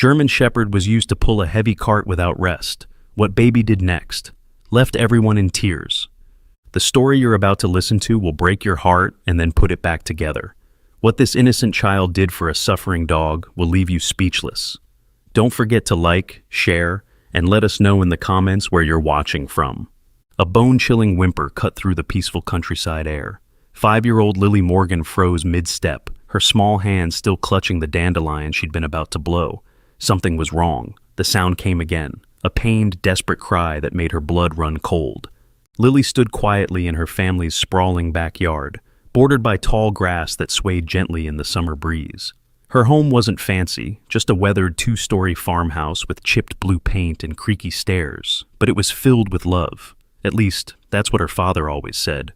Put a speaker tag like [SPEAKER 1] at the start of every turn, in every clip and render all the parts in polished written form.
[SPEAKER 1] German Shepherd was used to pull a heavy cart without rest. What baby did next left everyone in tears. The story you're about to listen to will break your heart and then put it back together. What this innocent child did for a suffering dog will leave you speechless. Don't forget to like, share, and let us know in the comments where you're watching from. A bone-chilling whimper cut through the peaceful countryside air. 5-year-old Lily Morgan froze mid-step, her small hand still clutching the dandelion she'd been about to blow. Something was wrong. The sound came again, a pained, desperate cry that made her blood run cold. Lily stood quietly in her family's sprawling backyard, bordered by tall grass that swayed gently in the summer breeze. Her home wasn't fancy, just a weathered 2-story farmhouse with chipped blue paint and creaky stairs, but it was filled with love. At least, that's what her father always said.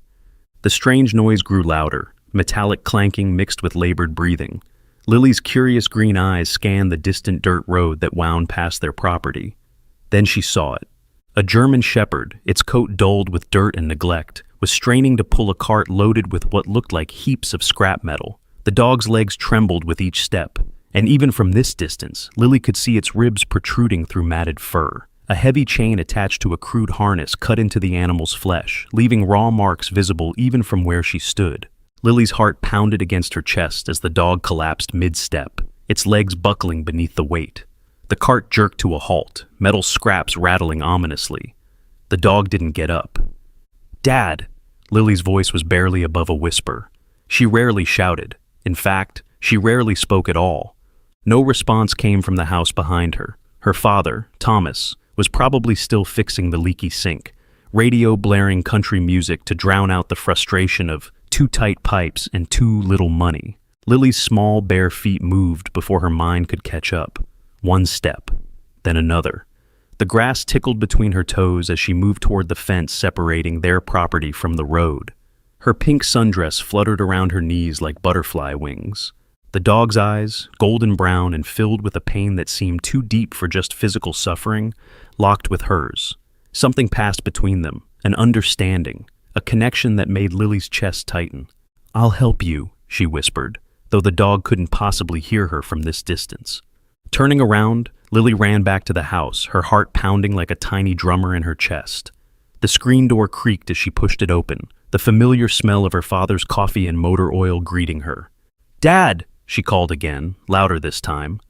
[SPEAKER 1] The strange noise grew louder, metallic clanking mixed with labored breathing. Lily's curious green eyes scanned the distant dirt road that wound past their property. Then she saw it. A German Shepherd, its coat dulled with dirt and neglect, was straining to pull a cart loaded with what looked like heaps of scrap metal. The dog's legs trembled with each step, and even from this distance, Lily could see its ribs protruding through matted fur. A heavy chain attached to a crude harness cut into the animal's flesh, leaving raw marks visible even from where she stood. Lily's heart pounded against her chest as the dog collapsed mid-step, its legs buckling beneath the weight. The cart jerked to a halt, metal scraps rattling ominously. The dog didn't get up. "Dad!" Lily's voice was barely above a whisper. She rarely shouted. In fact, she rarely spoke at all. No response came from the house behind her. Her father, Thomas, was probably still fixing the leaky sink, radio blaring country music to drown out the frustration of too tight pipes and too little money. Lily's small, bare feet moved before her mind could catch up. One step, then another. The grass tickled between her toes as she moved toward the fence separating their property from the road. Her pink sundress fluttered around her knees like butterfly wings. The dog's eyes, golden brown and filled with a pain that seemed too deep for just physical suffering, locked with hers. Something passed between them, an understanding, a connection that made Lily's chest tighten. "I'll help you," she whispered, though the dog couldn't possibly hear her from this distance. Turning around, Lily ran back to the house, her heart pounding like a tiny drummer in her chest. The screen door creaked as she pushed it open, the familiar smell of her father's coffee and motor oil greeting her. "Dad!" she called again, louder this time.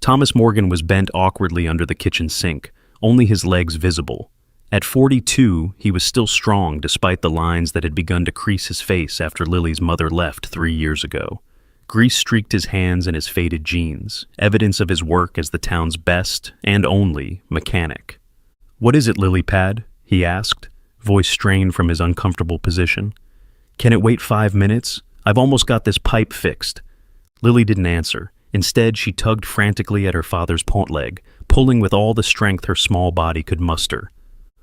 [SPEAKER 1] Thomas Morgan was bent awkwardly under the kitchen sink, only his legs visible. At 42, he was still strong despite the lines that had begun to crease his face after Lily's mother left 3 years ago. Grease streaked his hands and his faded jeans, evidence of his work as the town's best, and only, mechanic. "What is it, Lilypad?" he asked, voice strained from his uncomfortable position. "Can it wait 5 minutes? I've almost got this pipe fixed." Lily didn't answer. Instead, she tugged frantically at her father's pant leg, pulling with all the strength her small body could muster.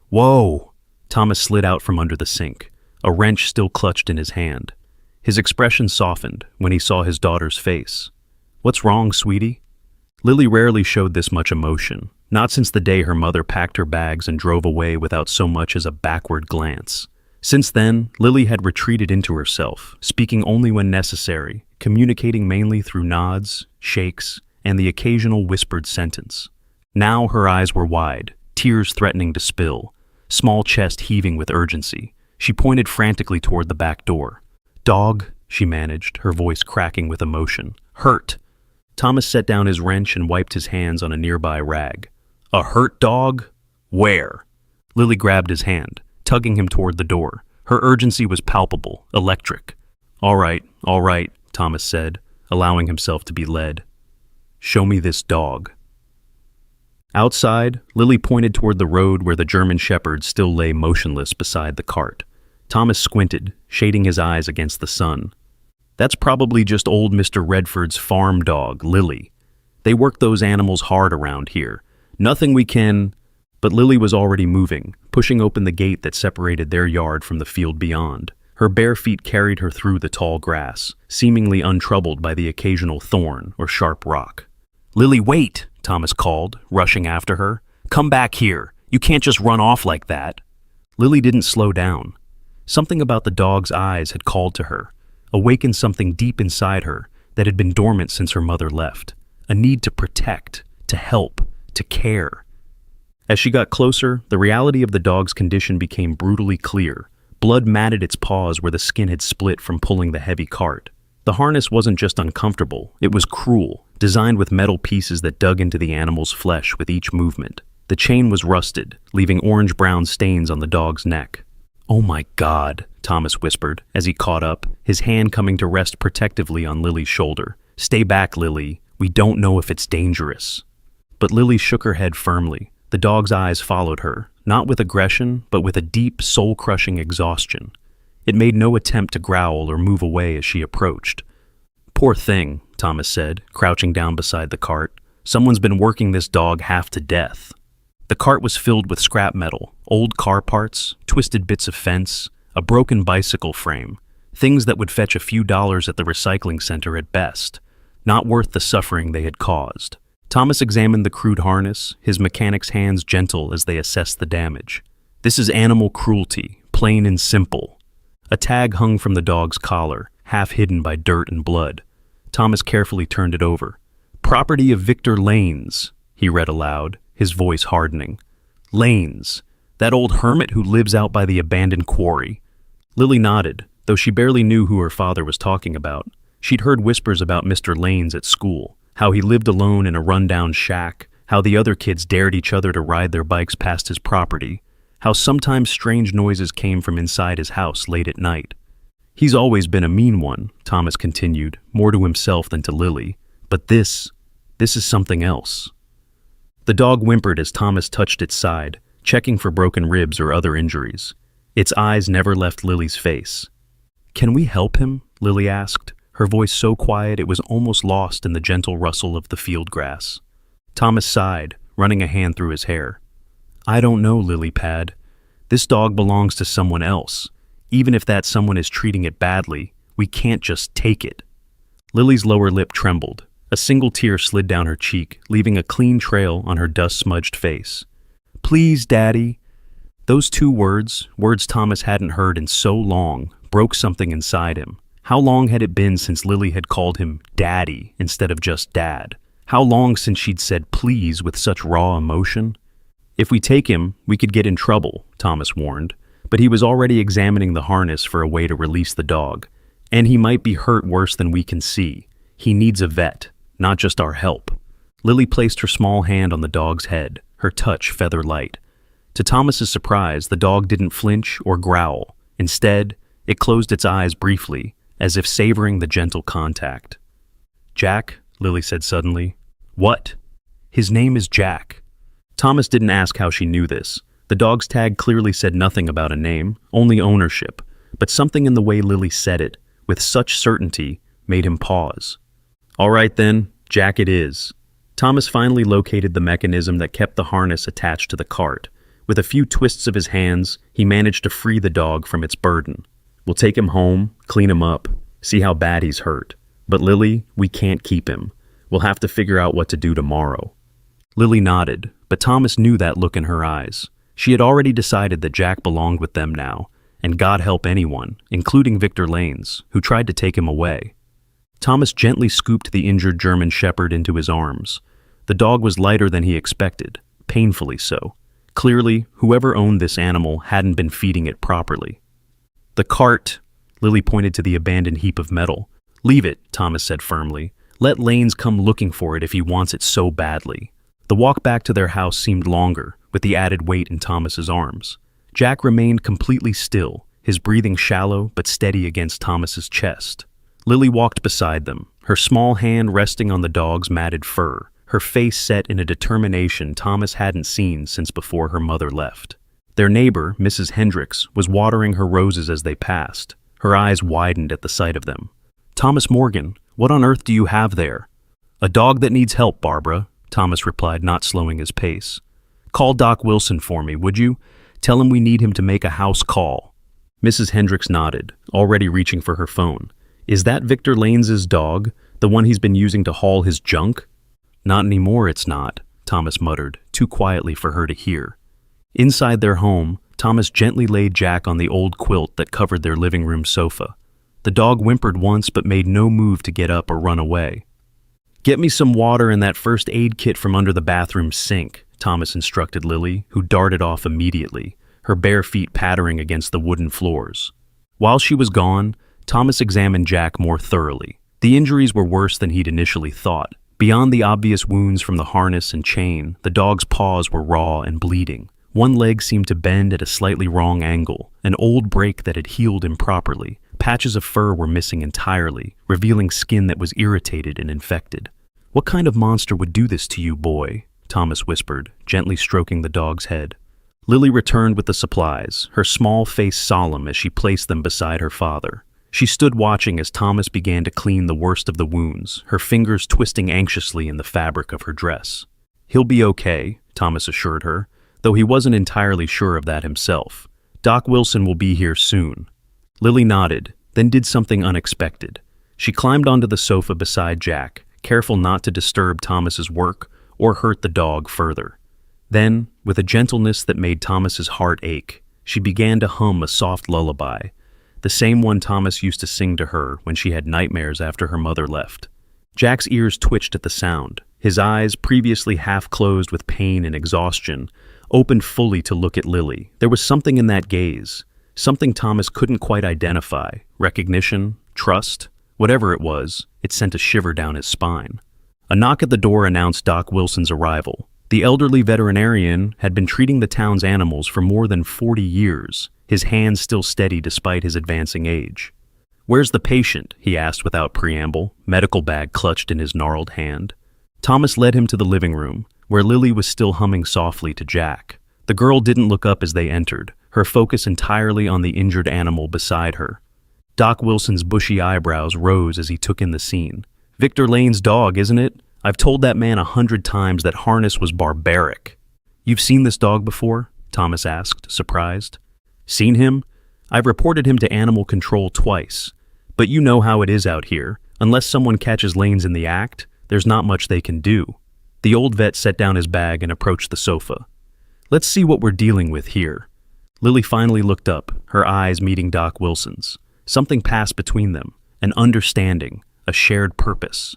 [SPEAKER 1] "Whoa!" Thomas slid out from under the sink, a wrench still clutched in his hand. His expression softened when he saw his daughter's face. "What's wrong, sweetie?" Lily rarely showed this much emotion, not since the day her mother packed her bags and drove away without so much as a backward glance. Since then, Lily had retreated into herself, speaking only when necessary, communicating mainly through nods, shakes, and the occasional whispered sentence. Now her eyes were wide, tears threatening to spill, small chest heaving with urgency. She pointed frantically toward the back door. "Dog," she managed, her voice cracking with emotion. "Hurt." Thomas set down his wrench and wiped his hands on a nearby rag. "A hurt dog? Where?" Lily grabbed his hand, tugging him toward the door. Her urgency was palpable, electric. All right," Thomas said, allowing himself to be led. "Show me this dog." Outside, Lily pointed toward the road where the German Shepherd still lay motionless beside the cart. Thomas squinted, shading his eyes against the sun. "That's probably just old Mr. Redford's farm dog, Lily. They work those animals hard around here. Nothing we can—" But Lily was already moving, pushing open the gate that separated their yard from the field beyond. Her bare feet carried her through the tall grass, seemingly untroubled by the occasional thorn or sharp rock. "Lily, wait!" Thomas called, rushing after her. "Come back here. You can't just run off like that." Lily didn't slow down. Something about the dog's eyes had called to her, awakened something deep inside her that had been dormant since her mother left. A need to protect, to help, to care. As she got closer, the reality of the dog's condition became brutally clear. Blood matted its paws where the skin had split from pulling the heavy cart. The harness wasn't just uncomfortable, it was cruel, designed with metal pieces that dug into the animal's flesh with each movement. The chain was rusted, leaving orange-brown stains on the dog's neck. "Oh my God," Thomas whispered as he caught up, his hand coming to rest protectively on Lily's shoulder. "Stay back, Lily. We don't know if it's dangerous." But Lily shook her head firmly. The dog's eyes followed her, not with aggression, but with a deep, soul-crushing exhaustion. It made no attempt to growl or move away as she approached. "Poor thing," Thomas said, crouching down beside the cart. "Someone's been working this dog half to death." The cart was filled with scrap metal, old car parts, twisted bits of fence, a broken bicycle frame, things that would fetch a few dollars at the recycling center at best, not worth the suffering they had caused. Thomas examined the crude harness, his mechanic's hands gentle as they assessed the damage. "This is animal cruelty, plain and simple." A tag hung from the dog's collar, half hidden by dirt and blood. Thomas carefully turned it over. "Property of Victor Lanes," he read aloud, his voice hardening. "Lanes, that old hermit who lives out by the abandoned quarry." Lily nodded, though she barely knew who her father was talking about. She'd heard whispers about Mr. Lanes at school, how he lived alone in a rundown shack, how the other kids dared each other to ride their bikes past his property, how sometimes strange noises came from inside his house late at night. "He's always been a mean one," Thomas continued, more to himself than to Lily. "But this is something else." The dog whimpered as Thomas touched its side, checking for broken ribs or other injuries. Its eyes never left Lily's face. "Can we help him?" Lily asked, her voice so quiet it was almost lost in the gentle rustle of the field grass. Thomas sighed, running a hand through his hair. "I don't know, Lily Pad. This dog belongs to someone else. Even if that someone is treating it badly, we can't just take it." Lily's lower lip trembled. A single tear slid down her cheek, leaving a clean trail on her dust-smudged face. "Please, Daddy." Those two words Thomas hadn't heard in so long, broke something inside him. How long had it been since Lily had called him Daddy instead of just Dad? How long since she'd said please with such raw emotion? "If we take him, we could get in trouble," Thomas warned, but he was already examining the harness for a way to release the dog. "And he might be hurt worse than we can see. He needs a vet, not just our help." Lily placed her small hand on the dog's head, her touch feather light. To Thomas's surprise, the dog didn't flinch or growl. Instead, it closed its eyes briefly, as if savoring the gentle contact. "Jack," Lily said suddenly. "What?" "His name is Jack." Thomas didn't ask how she knew this. The dog's tag clearly said nothing about a name, only ownership, but something in the way Lily said it, with such certainty, made him pause. "All right then, Jack it is." Thomas finally located the mechanism that kept the harness attached to the cart. With a few twists of his hands, he managed to free the dog from its burden. "We'll take him home, clean him up, see how bad he's hurt. But Lily, we can't keep him. We'll have to figure out what to do tomorrow." Lily nodded, but Thomas knew that look in her eyes. She had already decided that Jack belonged with them now, and God help anyone, including Victor Lanes, who tried to take him away. Thomas gently scooped the injured German shepherd into his arms. The dog was lighter than he expected, painfully so. Clearly, whoever owned this animal hadn't been feeding it properly. "The cart," Lily pointed to the abandoned heap of metal. "Leave it," Thomas said firmly. "Let Lanes come looking for it if he wants it so badly." The walk back to their house seemed longer, with the added weight in Thomas's arms. Jack remained completely still, his breathing shallow but steady against Thomas's chest. Lily walked beside them, her small hand resting on the dog's matted fur, her face set in a determination Thomas hadn't seen since before her mother left. Their neighbor, Mrs. Hendricks, was watering her roses as they passed. Her eyes widened at the sight of them. "Thomas Morgan, what on earth do you have there?" "A dog that needs help, Barbara," Thomas replied, not slowing his pace. "Call Doc Wilson for me, would you? Tell him we need him to make a house call." Mrs. Hendricks nodded, already reaching for her phone. "Is that Victor Lanes's dog, the one he's been using to haul his junk?" "Not anymore, it's not," Thomas muttered, too quietly for her to hear. Inside their home, Thomas gently laid Jack on the old quilt that covered their living room sofa. The dog whimpered once but made no move to get up or run away. Get me some water and that first aid kit from under the bathroom sink, Thomas instructed Lily, who darted off immediately, her bare feet pattering against the wooden floors. While she was gone, Thomas examined Jack more thoroughly. The injuries were worse than he'd initially thought. Beyond the obvious wounds from the harness and chain, the dog's paws were raw and bleeding. One leg seemed to bend at a slightly wrong angle, an old break that had healed improperly. Patches of fur were missing entirely, revealing skin that was irritated and infected. "What kind of monster would do this to you, boy?" Thomas whispered, gently stroking the dog's head. Lily returned with the supplies, her small face solemn as she placed them beside her father. She stood watching as Thomas began to clean the worst of the wounds, her fingers twisting anxiously in the fabric of her dress. "He'll be okay," Thomas assured her, though he wasn't entirely sure of that himself. "Doc Wilson will be here soon." Lily nodded, then did something unexpected. She climbed onto the sofa beside Jack, careful not to disturb Thomas's work or hurt the dog further. Then, with a gentleness that made Thomas's heart ache, she began to hum a soft lullaby, the same one Thomas used to sing to her when she had nightmares after her mother left. Jack's ears twitched at the sound. His eyes, previously half closed with pain and exhaustion, opened fully to look at Lily. There was something in that gaze, something Thomas couldn't quite identify. Recognition, trust, whatever it was, it sent a shiver down his spine. A knock at the door announced Doc Wilson's arrival. The elderly veterinarian had been treating the town's animals for more than 40 years, his hands still steady despite his advancing age. "Where's the patient?" he asked without preamble, medical bag clutched in his gnarled hand. Thomas led him to the living room, where Lily was still humming softly to Jack. The girl didn't look up as they entered, her focus entirely on the injured animal beside her. Doc Wilson's bushy eyebrows rose as he took in the scene. "Victor Lane's dog, isn't it? I've told that man 100 times that harness was barbaric." "You've seen this dog before?" Thomas asked, surprised. "Seen him? I've reported him to animal control twice. But you know how it is out here. Unless someone catches Lanes in the act, there's not much they can do." The old vet set down his bag and approached the sofa. "Let's see what we're dealing with here." Lily finally looked up, her eyes meeting Doc Wilson's. Something passed between them, an understanding, a shared purpose.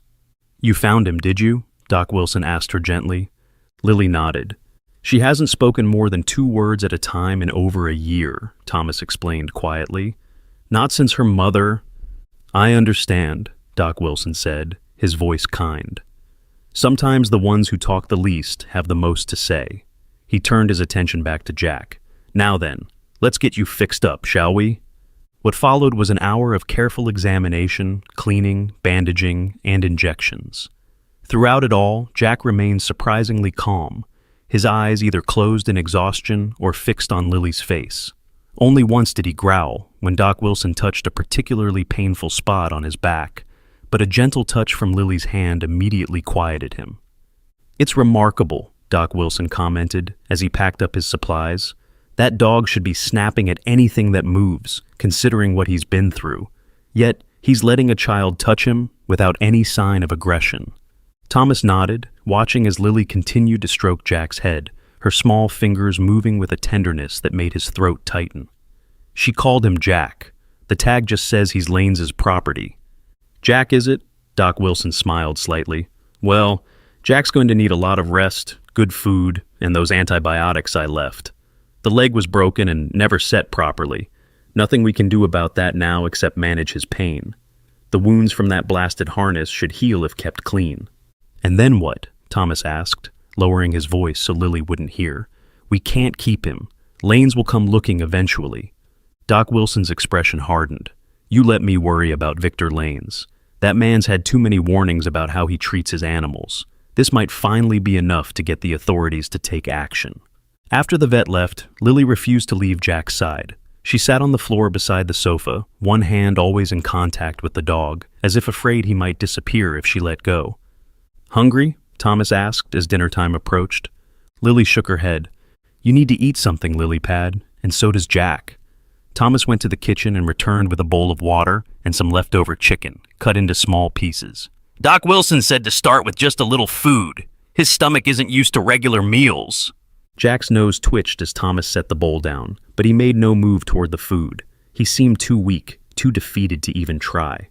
[SPEAKER 1] "You found him, did you?" Doc Wilson asked her gently. Lily nodded. "She hasn't spoken more than 2 words at a time in over a year," Thomas explained quietly. "Not since her mother—" "I understand," Doc Wilson said, his voice kind. "Sometimes the ones who talk the least have the most to say." He turned his attention back to Jack. "Now then, let's get you fixed up, shall we?" What followed was an hour of careful examination, cleaning, bandaging, and injections. Throughout it all, Jack remained surprisingly calm, his eyes either closed in exhaustion or fixed on Lily's face. Only once did he growl, when Doc Wilson touched a particularly painful spot on his back, but a gentle touch from Lily's hand immediately quieted him. "It's remarkable," Doc Wilson commented as he packed up his supplies. "That dog should be snapping at anything that moves, considering what he's been through. Yet, he's letting a child touch him without any sign of aggression." Thomas nodded, watching as Lily continued to stroke Jack's head, her small fingers moving with a tenderness that made his throat tighten. She called him Jack. The tag just says he's Lanes' property. "Jack, is it?" Doc Wilson smiled slightly. "Well, Jack's going to need a lot of rest, good food, and those antibiotics I left. The leg was broken and never set properly. Nothing we can do about that now except manage his pain. The wounds from that blasted harness should heal if kept clean." "And then what?" Thomas asked, lowering his voice so Lily wouldn't hear. "We can't keep him. Lanes will come looking eventually." Doc Wilson's expression hardened. "You let me worry about Victor Lanes. That man's had too many warnings about how he treats his animals. This might finally be enough to get the authorities to take action." After the vet left, Lily refused to leave Jack's side. She sat on the floor beside the sofa, one hand always in contact with the dog, as if afraid he might disappear if she let go. "Hungry?" Thomas asked as dinner time approached. Lily shook her head. "You need to eat something, Lily Pad, and so does Jack." Thomas went to the kitchen and returned with a bowl of water and some leftover chicken, cut into small pieces. "Doc Wilson said to start with just a little food. His stomach isn't used to regular meals." Jack's nose twitched as Thomas set the bowl down, but he made no move toward the food. He seemed too weak, too defeated to even try.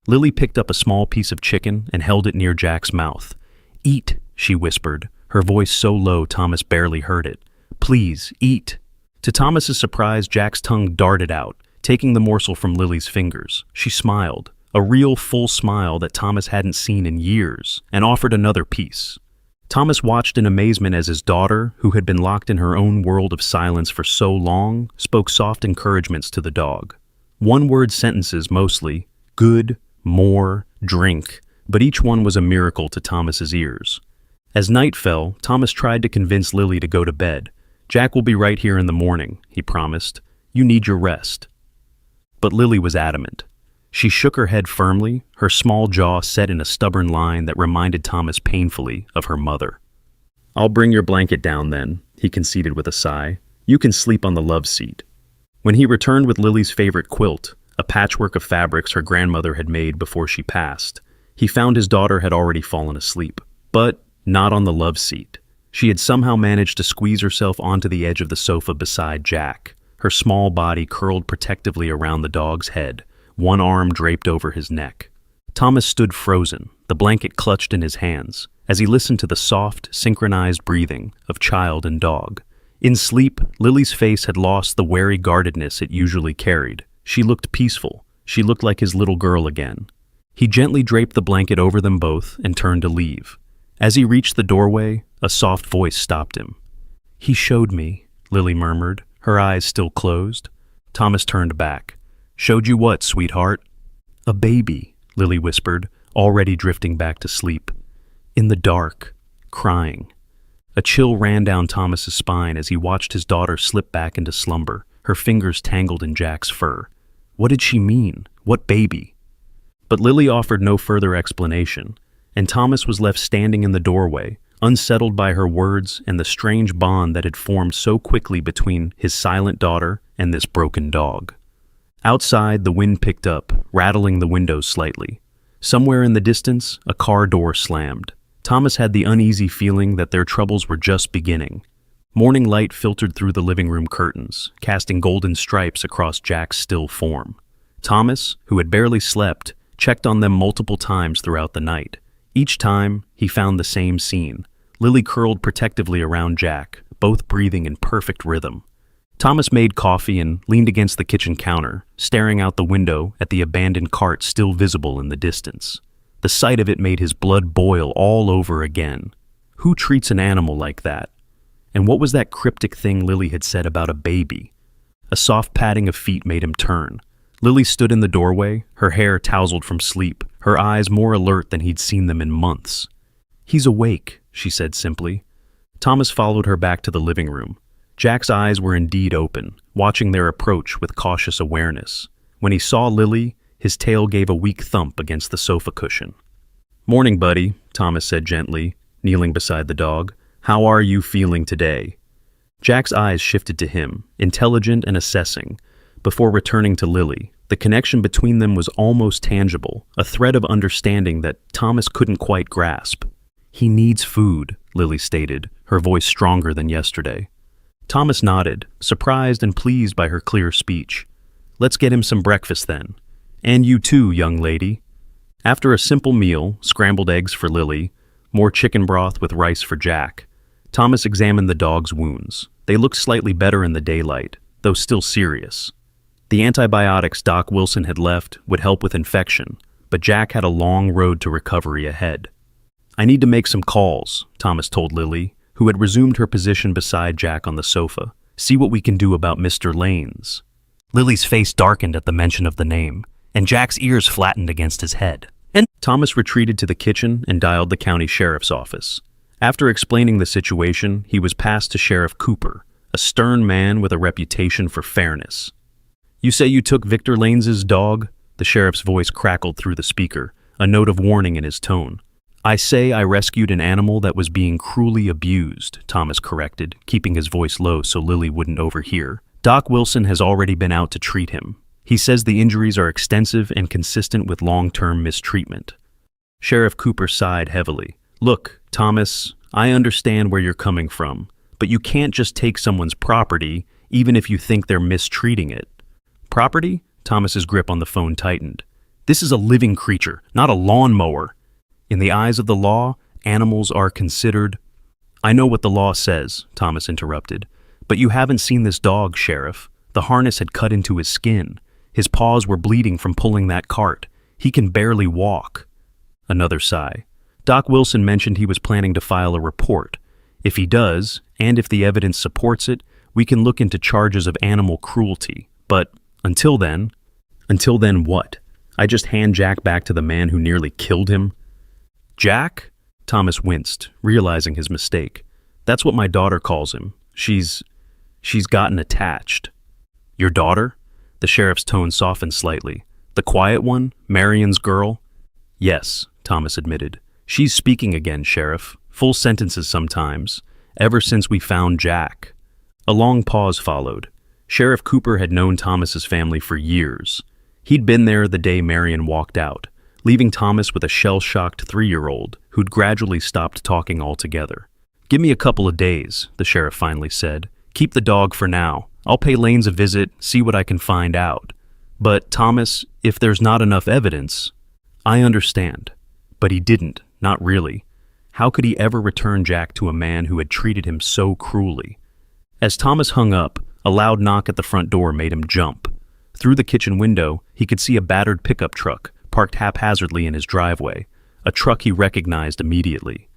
[SPEAKER 1] Lily picked up a small piece of chicken and held it near Jack's mouth. "Eat," she whispered, her voice so low Thomas barely heard it. "Please, eat." To Thomas's surprise, Jack's tongue darted out, taking the morsel from Lily's fingers. She smiled, a real full smile that Thomas hadn't seen in years, and offered another piece. Thomas watched in amazement as his daughter, who had been locked in her own world of silence for so long, spoke soft encouragements to the dog. One-word sentences mostly: good, more, drink, but each one was a miracle to Thomas's ears. As night fell, Thomas tried to convince Lily to go to bed. "Jack will be right here in the morning," he promised. "You need your rest." But Lily was adamant. She shook her head firmly, her small jaw set in a stubborn line that reminded Thomas painfully of her mother. "I'll bring your blanket down then," he conceded with a sigh. "You can sleep on the love seat." When he returned with Lily's favorite quilt, a patchwork of fabrics her grandmother had made before she passed, he found his daughter had already fallen asleep. But not on the love seat. She had somehow managed to squeeze herself onto the edge of the sofa beside Jack, her small body curled protectively around the dog's head, one arm draped over his neck. Thomas stood frozen, the blanket clutched in his hands, as he listened to the soft, synchronized breathing of child and dog. In sleep, Lily's face had lost the wary guardedness it usually carried. She looked peaceful. She looked like his little girl again. He gently draped the blanket over them both and turned to leave. As he reached the doorway, a soft voice stopped him. "He showed me," Lily murmured, her eyes still closed. Thomas turned back. "Showed you what, sweetheart?" "A baby," Lily whispered, already drifting back to sleep. "In the dark, crying." A chill ran down Thomas's spine as he watched his daughter slip back into slumber, her fingers tangled in Jack's fur. What did she mean? What baby? But Lily offered no further explanation, and Thomas was left standing in the doorway, unsettled by her words and the strange bond that had formed so quickly between his silent daughter and this broken dog. Outside, the wind picked up, rattling the windows slightly. Somewhere in the distance, a car door slammed. Thomas had the uneasy feeling that their troubles were just beginning. Morning light filtered through the living room curtains, casting golden stripes across Jack's still form. Thomas, who had barely slept, checked on them multiple times throughout the night. Each time, he found the same scene. Lily curled protectively around Jack, both breathing in perfect rhythm. Thomas made coffee and leaned against the kitchen counter, staring out the window at the abandoned cart still visible in the distance. The sight of it made his blood boil all over again. Who treats an animal like that? And what was that cryptic thing Lily had said about a baby? A soft patting of feet made him turn. Lily stood in the doorway, her hair tousled from sleep, her eyes more alert than he'd seen them in months. "He's awake," she said simply. Thomas followed her back to the living room. Jack's eyes were indeed open, watching their approach with cautious awareness. When he saw Lily, his tail gave a weak thump against the sofa cushion. "Morning, buddy," Thomas said gently, kneeling beside the dog. "How are you feeling today?" Jack's eyes shifted to him, intelligent and assessing, before returning to Lily. The connection between them was almost tangible, a thread of understanding that Thomas couldn't quite grasp. "He needs food," Lily stated, her voice stronger than yesterday. Thomas nodded, surprised and pleased by her clear speech. "Let's get him some breakfast then. And you too, young lady." After a simple meal, scrambled eggs for Lily, more chicken broth with rice for Jack, Thomas examined the dog's wounds. They looked slightly better in the daylight, though still serious. The antibiotics Doc Wilson had left would help with infection, but Jack had a long road to recovery ahead. "I need to make some calls," Thomas told Lily, who had resumed her position beside Jack on the sofa. "See what we can do about Mr. Lanes." Lily's face darkened at the mention of the name, and Jack's ears flattened against his head. And Thomas retreated to the kitchen and dialed the county sheriff's office. After explaining the situation, he was passed to Sheriff Cooper, a stern man with a reputation for fairness. "You say you took Victor Lanes's dog?" The sheriff's voice crackled through the speaker, a note of warning in his tone. "I say I rescued an animal that was being cruelly abused," Thomas corrected, keeping his voice low so Lily wouldn't overhear. "Doc Wilson has already been out to treat him. He says the injuries are extensive and consistent with long-term mistreatment." Sheriff Cooper sighed heavily. "Look, Thomas, I understand where you're coming from, but you can't just take someone's property, even if you think they're mistreating it." "Property?" Thomas's grip on the phone tightened. This is a living creature, not a lawnmower. In the eyes of the law, animals are considered— I know what the law says, Thomas interrupted. But you haven't seen this dog, Sheriff. The harness had cut into his skin. His paws were bleeding from pulling that cart. He can barely walk. Another sigh. Doc Wilson mentioned he was planning to file a report. If he does, and if the evidence supports it, we can look into charges of animal cruelty. But until then what? I just hand Jack back to the man who nearly killed him? Jack? Thomas winced, realizing his mistake. That's what my daughter calls him. She's gotten attached. Your daughter? The sheriff's tone softened slightly. The quiet one? Marion's girl? Yes, Thomas admitted. She's speaking again, Sheriff. Full sentences sometimes. Ever since we found Jack. A long pause followed. Sheriff Cooper had known Thomas's family for years. He'd been there the day Marion walked out, leaving Thomas with a shell-shocked 3-year-old who'd gradually stopped talking altogether. Give me a couple of days, the sheriff finally said. Keep the dog for now. I'll pay Lanes a visit, see what I can find out. But, Thomas, if there's not enough evidence— I understand. But he didn't, not really. How could he ever return Jack to a man who had treated him so cruelly? As Thomas hung up, a loud knock at the front door made him jump. Through the kitchen window, he could see a battered pickup truck parked haphazardly in his driveway, a truck he recognized immediately.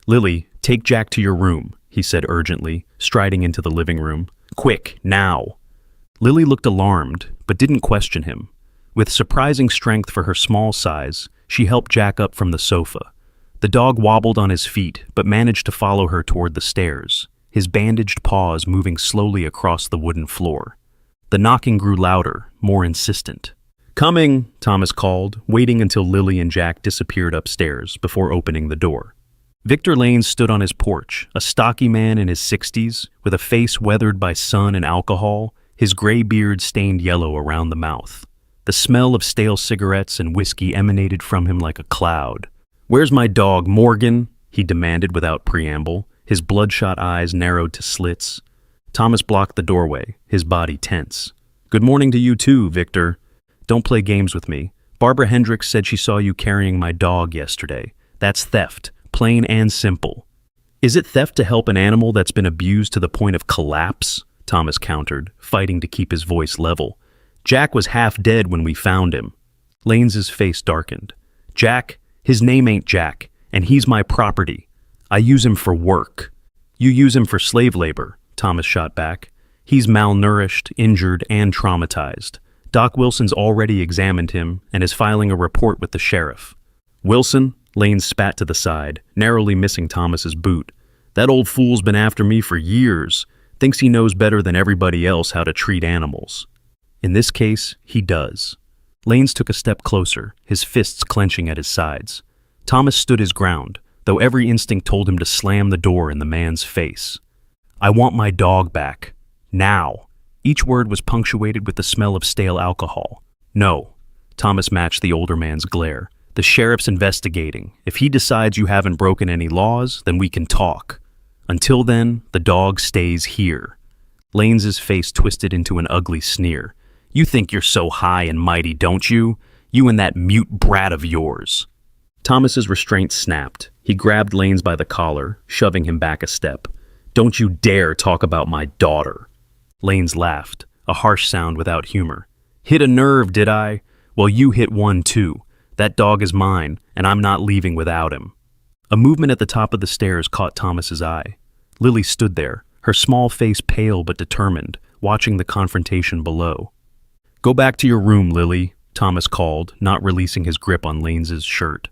[SPEAKER 1] Lily, take Jack to your room, he said urgently, striding into the living room. Quick, now. Lily looked alarmed, but didn't question him. With surprising strength for her small size, she helped Jack up from the sofa. The dog wobbled on his feet, but managed to follow her toward the stairs, his bandaged paws moving slowly across the wooden floor. The knocking grew louder, more insistent. Coming, Thomas called, waiting until Lily and Jack disappeared upstairs before opening the door. Victor Lane stood on his porch, a stocky man in his 60s, with a face weathered by sun and alcohol, his gray beard stained yellow around the mouth. The smell of stale cigarettes and whiskey emanated from him like a cloud. Where's my dog, Morgan? He demanded without preamble, his bloodshot eyes narrowed to slits. Thomas blocked the doorway, his body tense. Good morning to you too, Victor. Don't play games with me. Barbara Hendricks said she saw you carrying my dog yesterday. That's theft, plain and simple. Is it theft to help an animal that's been abused to the point of collapse? Thomas countered, fighting to keep his voice level. Jack was half dead when we found him. Lanes's face darkened. Jack, his name ain't Jack, and he's my property. I use him for work. You use him for slave labor, Thomas shot back. He's malnourished, injured, and traumatized. Doc Wilson's already examined him and is filing a report with the sheriff. Wilson? Lane spat to the side, narrowly missing Thomas's boot. That old fool's been after me for years. Thinks he knows better than everybody else how to treat animals. In this case, he does. Lanes took a step closer, his fists clenching at his sides. Thomas stood his ground, though every instinct told him to slam the door in the man's face. I want my dog back. Now. Each word was punctuated with the smell of stale alcohol. No. Thomas matched the older man's glare. The sheriff's investigating. If he decides you haven't broken any laws, then we can talk. Until then, the dog stays here. Lanes's face twisted into an ugly sneer. You think you're so high and mighty, don't you? You and that mute brat of yours. Thomas's restraint snapped. He grabbed Lanes by the collar, shoving him back a step. Don't you dare talk about my daughter. Lanes laughed, a harsh sound without humor. Hit a nerve, did I? Well, you hit one too. That dog is mine, and I'm not leaving without him. A movement at the top of the stairs caught Thomas's eye. Lily stood there, her small face pale but determined, watching the confrontation below. Go back to your room, Lily, Thomas called, not releasing his grip on Lanes's shirt.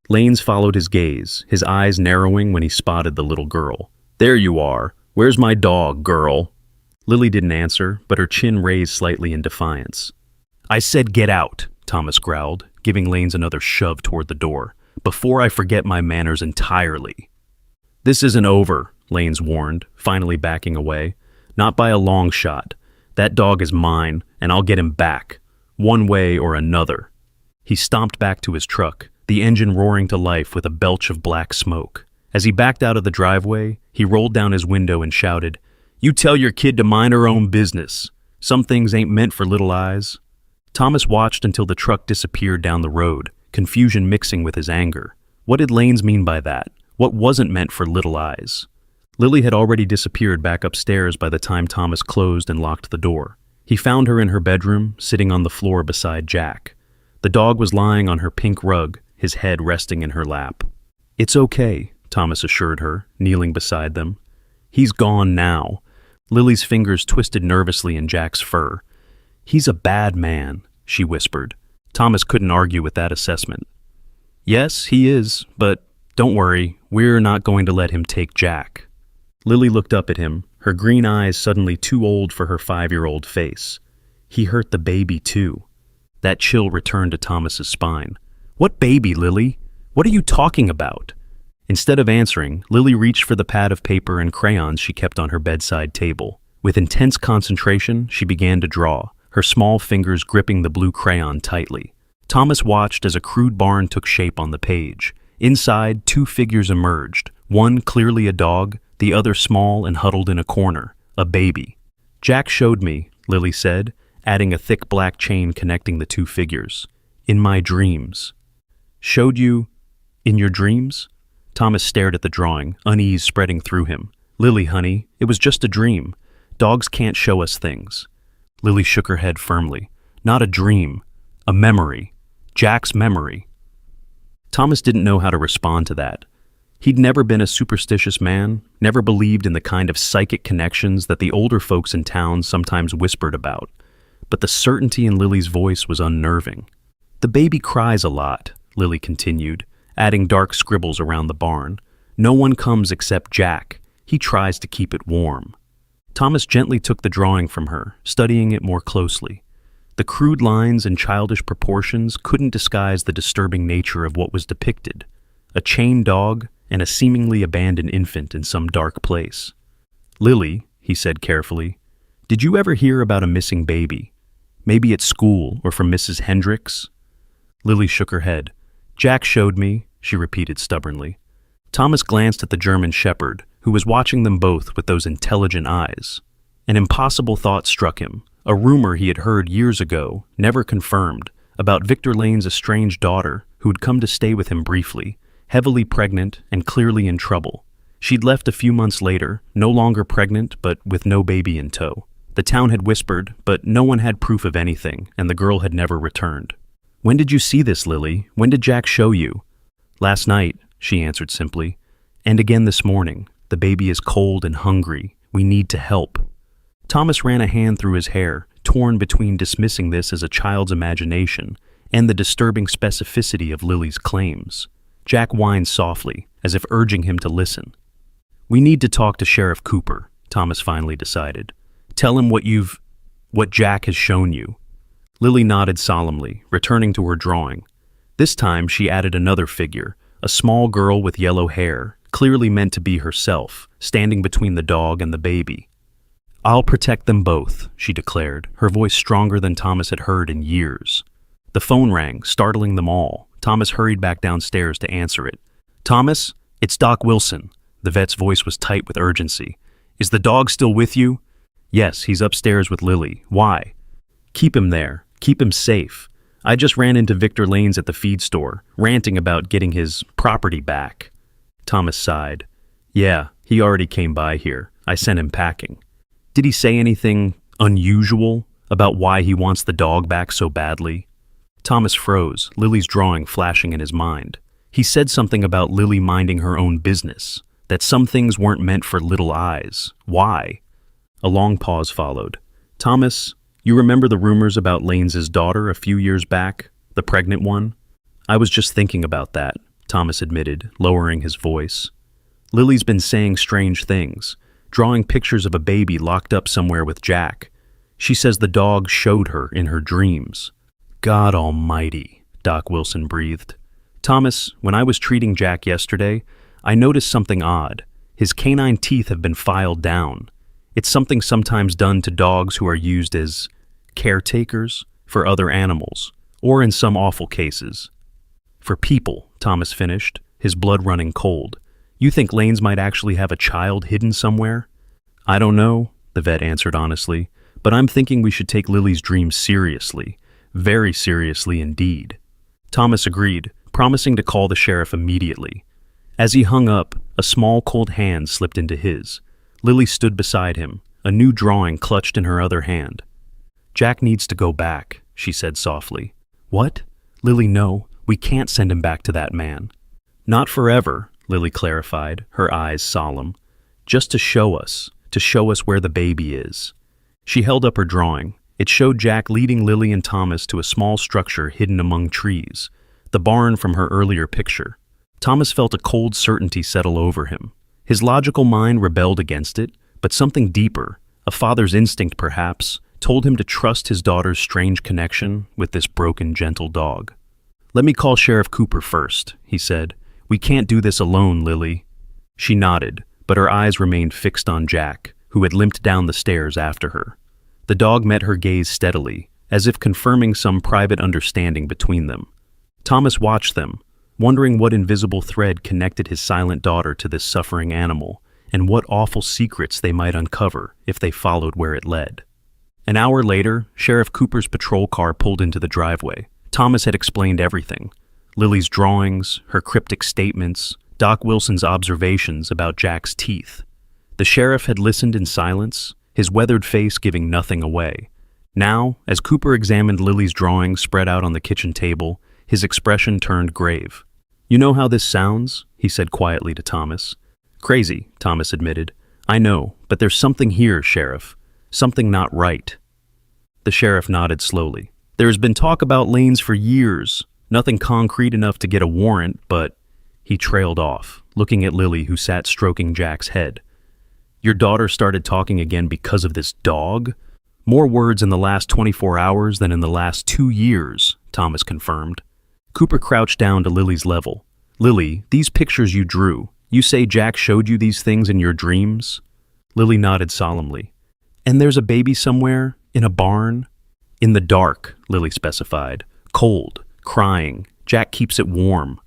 [SPEAKER 1] Lanes followed his gaze, his eyes narrowing when he spotted the little girl. There you are. Where's my dog, girl? Lily didn't answer, but her chin raised slightly in defiance. I said get out, Thomas growled, giving Lanes another shove toward the door. Before I forget my manners entirely. This isn't over, Lanes warned, finally backing away. Not by a long shot. That dog is mine, and I'll get him back, one way or another. He stomped back to his truck, the engine roaring to life with a belch of black smoke. As he backed out of the driveway, he rolled down his window and shouted, You tell your kid to mind her own business. Some things ain't meant for little eyes. Thomas watched until the truck disappeared down the road, confusion mixing with his anger. What did Lanes mean by that? What wasn't meant for little eyes? Lily had already disappeared back upstairs by the time Thomas closed and locked the door. He found her in her bedroom, sitting on the floor beside Jack. The dog was lying on her pink rug, his head resting in her lap. "It's okay," Thomas assured her, kneeling beside them. "He's gone now." Lily's fingers twisted nervously in Jack's fur. "He's a bad man," she whispered. Thomas couldn't argue with that assessment. "Yes, he is, but don't worry, we're not going to let him take Jack." Lily looked up at him, her green eyes suddenly too old for her 5-year-old face. He hurt the baby too. That chill returned to Thomas's spine. "What baby, Lily? What are you talking about?" Instead of answering, Lily reached for the pad of paper and crayons she kept on her bedside table. With intense concentration, she began to draw, her small fingers gripping the blue crayon tightly. Thomas watched as a crude barn took shape on the page. Inside, 2 figures emerged, one clearly a dog, the other small and huddled in a corner, a baby. "Jack showed me," Lily said, adding a thick black chain connecting the 2 figures. "In my dreams." "Showed you in your dreams?" Thomas stared at the drawing, unease spreading through him. "Lily, honey, it was just a dream. Dogs can't show us things." Lily shook her head firmly. "Not a dream, a memory. Jack's memory." Thomas didn't know how to respond to that. He'd never been a superstitious man, never believed in the kind of psychic connections that the older folks in town sometimes whispered about. But the certainty in Lily's voice was unnerving. "The baby cries a lot," Lily continued, adding dark scribbles around the barn. "No one comes except Jack. He tries to keep it warm." Thomas gently took the drawing from her, studying it more closely. The crude lines and childish proportions couldn't disguise the disturbing nature of what was depicted. A chained dog and a seemingly abandoned infant in some dark place. "Lily," he said carefully, "did you ever hear about a missing baby? Maybe at school or from Mrs. Hendricks?" Lily shook her head. "Jack showed me," she repeated stubbornly. Thomas glanced at the German shepherd, who was watching them both with those intelligent eyes. An impossible thought struck him, a rumor he had heard years ago, never confirmed, about Victor Lane's estranged daughter who had come to stay with him briefly, heavily pregnant and clearly in trouble. She'd left a few months later, no longer pregnant but with no baby in tow. The town had whispered, but no one had proof of anything, and the girl had never returned. "When did you see this, Lily? When did Jack show you?" "Last night," she answered simply. "And again this morning. The baby is cold and hungry. We need to help." Thomas ran a hand through his hair, torn between dismissing this as a child's imagination and the disturbing specificity of Lily's claims. Jack whined softly, as if urging him to listen. "We need to talk to Sheriff Cooper," Thomas finally decided. "Tell him what Jack has shown you." Lily nodded solemnly, returning to her drawing. This time she added another figure, a small girl with yellow hair, clearly meant to be herself, standing between the dog and the baby. "I'll protect them both," she declared, her voice stronger than Thomas had heard in years. The phone rang, startling them all. Thomas hurried back downstairs to answer it. "Thomas, it's Doc Wilson." The vet's voice was tight with urgency. "Is the dog still with you?" "Yes, he's upstairs with Lily. Why?" "Keep him there. Keep him safe. I just ran into Victor Lanes at the feed store, ranting about getting his property back." Thomas sighed. "Yeah, he already came by here. I sent him packing." "Did he say anything unusual about why he wants the dog back so badly?" Thomas froze, Lily's drawing flashing in his mind. He said something about Lily minding her own business, that some things weren't meant for little eyes. Why? A long pause followed. "Thomas, you remember the rumors about Lanes' daughter a few years back, the pregnant one?" "I was just thinking about that," Thomas admitted, lowering his voice. "Lily's been saying strange things, drawing pictures of a baby locked up somewhere with Jack. She says the dog showed her in her dreams." "God almighty," Doc Wilson breathed. "Thomas, when I was treating Jack yesterday, I noticed something odd. His canine teeth have been filed down. It's something sometimes done to dogs who are used as caretakers for other animals, or in some awful cases. For people," Thomas finished, his blood running cold. "You think Lanes might actually have a child hidden somewhere?" "I don't know," the vet answered honestly, "but I'm thinking we should take Lily's dreams seriously. Very seriously indeed. Thomas agreed, promising to call the sheriff immediately. As he hung up, a small cold hand slipped into his. Lily stood beside him, a new drawing clutched in her other hand. "Jack needs to go back," she said softly. "What?" "Lily, no, we can't send him back to that man." "Not forever," Lily clarified, her eyes solemn. "Just to show us where the baby is." She held up her drawing. It showed Jack leading Lily and Thomas to a small structure hidden among trees, the barn from her earlier picture. Thomas felt a cold certainty settle over him. His logical mind rebelled against it, but something deeper, a father's instinct perhaps, told him to trust his daughter's strange connection with this broken, gentle dog. "Let me call Sheriff Cooper first," he said. "We can't do this alone, Lily." She nodded, but her eyes remained fixed on Jack, who had limped down the stairs after her. The dog met her gaze steadily, as if confirming some private understanding between them. Thomas watched them, wondering what invisible thread connected his silent daughter to this suffering animal, and what awful secrets they might uncover if they followed where it led. An hour later, Sheriff Cooper's patrol car pulled into the driveway. Thomas had explained everything. Lily's drawings, her cryptic statements, Doc Wilson's observations about Jack's teeth. The sheriff had listened in silence, his weathered face giving nothing away. Now, as Cooper examined Lily's drawings spread out on the kitchen table, his expression turned grave. "You know how this sounds?" he said quietly to Thomas. "Crazy," Thomas admitted. "I know, but there's something here, Sheriff. Something not right." The sheriff nodded slowly. "There has been talk about Lanes for years. Nothing concrete enough to get a warrant, but—" He trailed off, looking at Lily, who sat stroking Jack's head. "Your daughter started talking again because of this dog?" "More words in the last 24 hours than in the last 2 years, Thomas confirmed. Cooper crouched down to Lily's level. "Lily, these pictures you drew, you say Jack showed you these things in your dreams?" Lily nodded solemnly. "And there's a baby somewhere, in a barn?" "In the dark," Lily specified. "Cold, crying. Jack keeps it warm."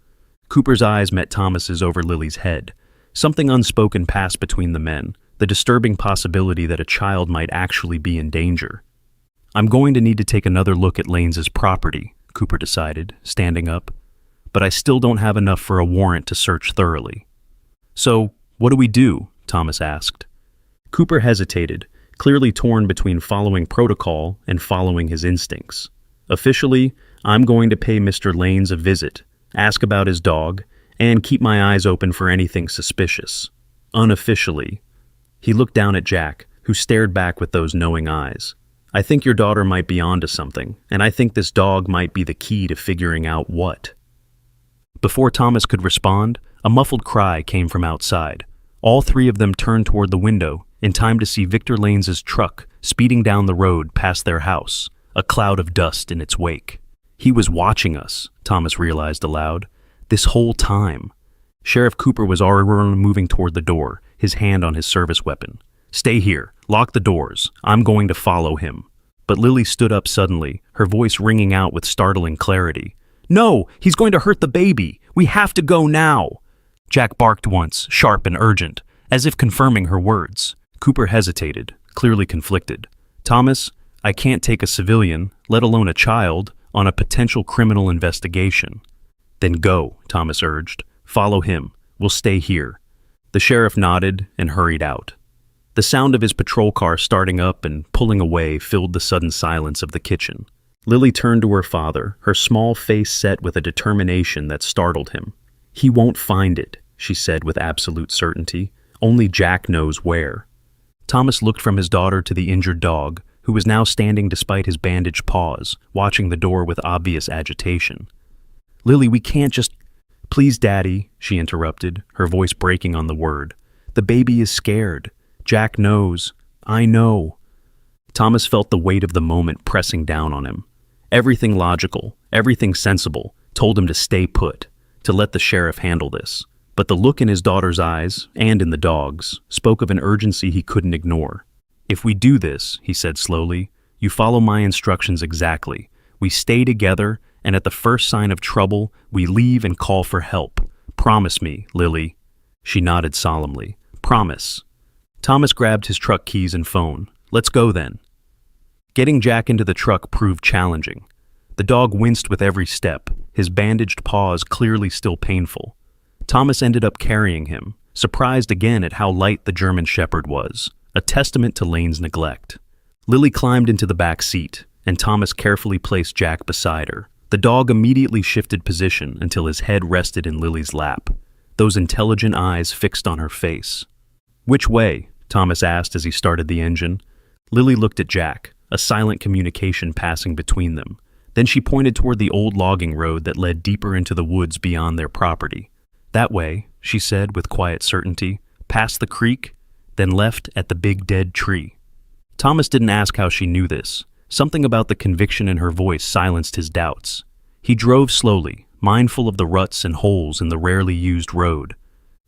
[SPEAKER 1] Cooper's eyes met Thomas's over Lily's head. Something unspoken passed between the men, the disturbing possibility that a child might actually be in danger. "I'm going to need to take another look at Lanes's property," Cooper decided, standing up. "But I still don't have enough for a warrant to search thoroughly." "So, what do we do?" Thomas asked. Cooper hesitated, clearly torn between following protocol and following his instincts. "Officially, I'm going to pay Mr. Lanes a visit, ask about his dog, and keep my eyes open for anything suspicious. Unofficially—" He looked down at Jack, who stared back with those knowing eyes. "I think your daughter might be onto something, and I think this dog might be the key to figuring out what." Before Thomas could respond, a muffled cry came from outside. All three of them turned toward the window, in time to see Victor Lanes's truck speeding down the road past their house, a cloud of dust in its wake. He was watching us, Thomas realized aloud, this whole time. Sheriff Cooper was already moving toward the door, his hand on his service weapon. "Stay here. Lock the doors. I'm going to follow him." But Lily stood up suddenly, her voice ringing out with startling clarity. "No! He's going to hurt the baby! We have to go now!" Jack barked once, sharp and urgent, as if confirming her words. Cooper hesitated, clearly conflicted. "Thomas, I can't take a civilian, let alone a child, on a potential criminal investigation." "Then go," Thomas urged. "Follow him. We'll stay here." The sheriff nodded and hurried out. The sound of his patrol car starting up and pulling away filled the sudden silence of the kitchen. Lily turned to her father, her small face set with a determination that startled him. "He won't find it," she said with absolute certainty. "Only Jack knows where." Thomas looked from his daughter to the injured dog, who was now standing despite his bandaged paws, watching the door with obvious agitation. "Lily, we can't just—" "Please, Daddy," she interrupted, her voice breaking on the word. "The baby is scared. Jack knows. I know." Thomas felt the weight of the moment pressing down on him. Everything logical, everything sensible, told him to stay put, to let the sheriff handle this. But the look in his daughter's eyes, and in the dog's, spoke of an urgency he couldn't ignore. "If we do this," he said slowly, "you follow my instructions exactly. We stay together, and at the first sign of trouble, we leave and call for help. Promise me, Lily." She nodded solemnly. "Promise." Thomas grabbed his truck keys and phone. "Let's go then." Getting Jack into the truck proved challenging. The dog winced with every step, his bandaged paws clearly still painful. Thomas ended up carrying him, surprised again at how light the German Shepherd was, a testament to Lane's neglect. Lily climbed into the back seat, and Thomas carefully placed Jack beside her. The dog immediately shifted position until his head rested in Lily's lap, those intelligent eyes fixed on her face. "Which way?" Thomas asked as he started the engine. Lily looked at Jack, a silent communication passing between them. Then she pointed toward the old logging road that led deeper into the woods beyond their property. "That way," she said with quiet certainty, "past the creek, then left at the big dead tree." Thomas didn't ask how she knew this. Something about the conviction in her voice silenced his doubts. He drove slowly, mindful of the ruts and holes in the rarely used road.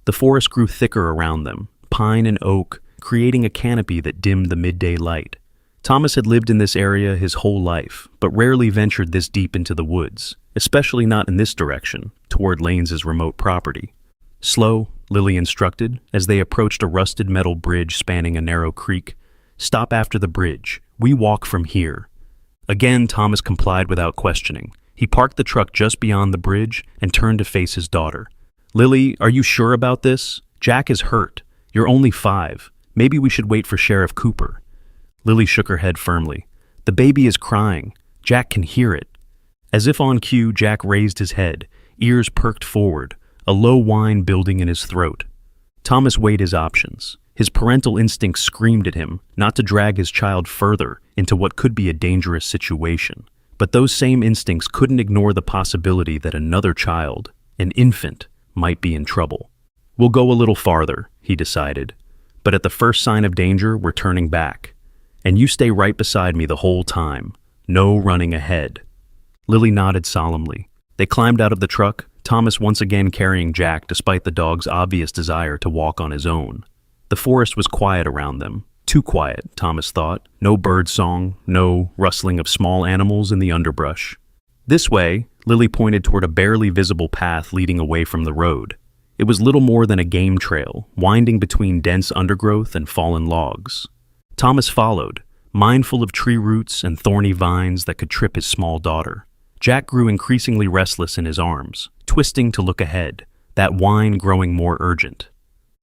[SPEAKER 1] The forest grew thicker around them, pine and oak, creating a canopy that dimmed the midday light. Thomas had lived in this area his whole life, but rarely ventured this deep into the woods, especially not in this direction, toward Lane's remote property. "Slow," Lily instructed, as they approached a rusted metal bridge spanning a narrow creek. "Stop after the bridge. We walk from here." Again, Thomas complied without questioning. He parked the truck just beyond the bridge and turned to face his daughter. "Lily, are you sure about this? Jack is hurt. You're only 5. Maybe we should wait for Sheriff Cooper." Lily shook her head firmly. "The baby is crying. Jack can hear it." As if on cue, Jack raised his head, ears perked forward, a low whine building in his throat. Thomas weighed his options. His parental instincts screamed at him not to drag his child further into what could be a dangerous situation. But those same instincts couldn't ignore the possibility that another child, an infant, might be in trouble. "We'll go a little farther," he decided. "But at the first sign of danger, we're turning back. And you stay right beside me the whole time. No running ahead." Lily nodded solemnly. They climbed out of the truck, Thomas once again carrying Jack despite the dog's obvious desire to walk on his own. The forest was quiet around them. Too quiet, Thomas thought. No bird song, no rustling of small animals in the underbrush. "This way," Lily pointed toward a barely visible path leading away from the road. It was little more than a game trail, winding between dense undergrowth and fallen logs. Thomas followed, mindful of tree roots and thorny vines that could trip his small daughter. Jack grew increasingly restless in his arms, twisting to look ahead, that whine growing more urgent.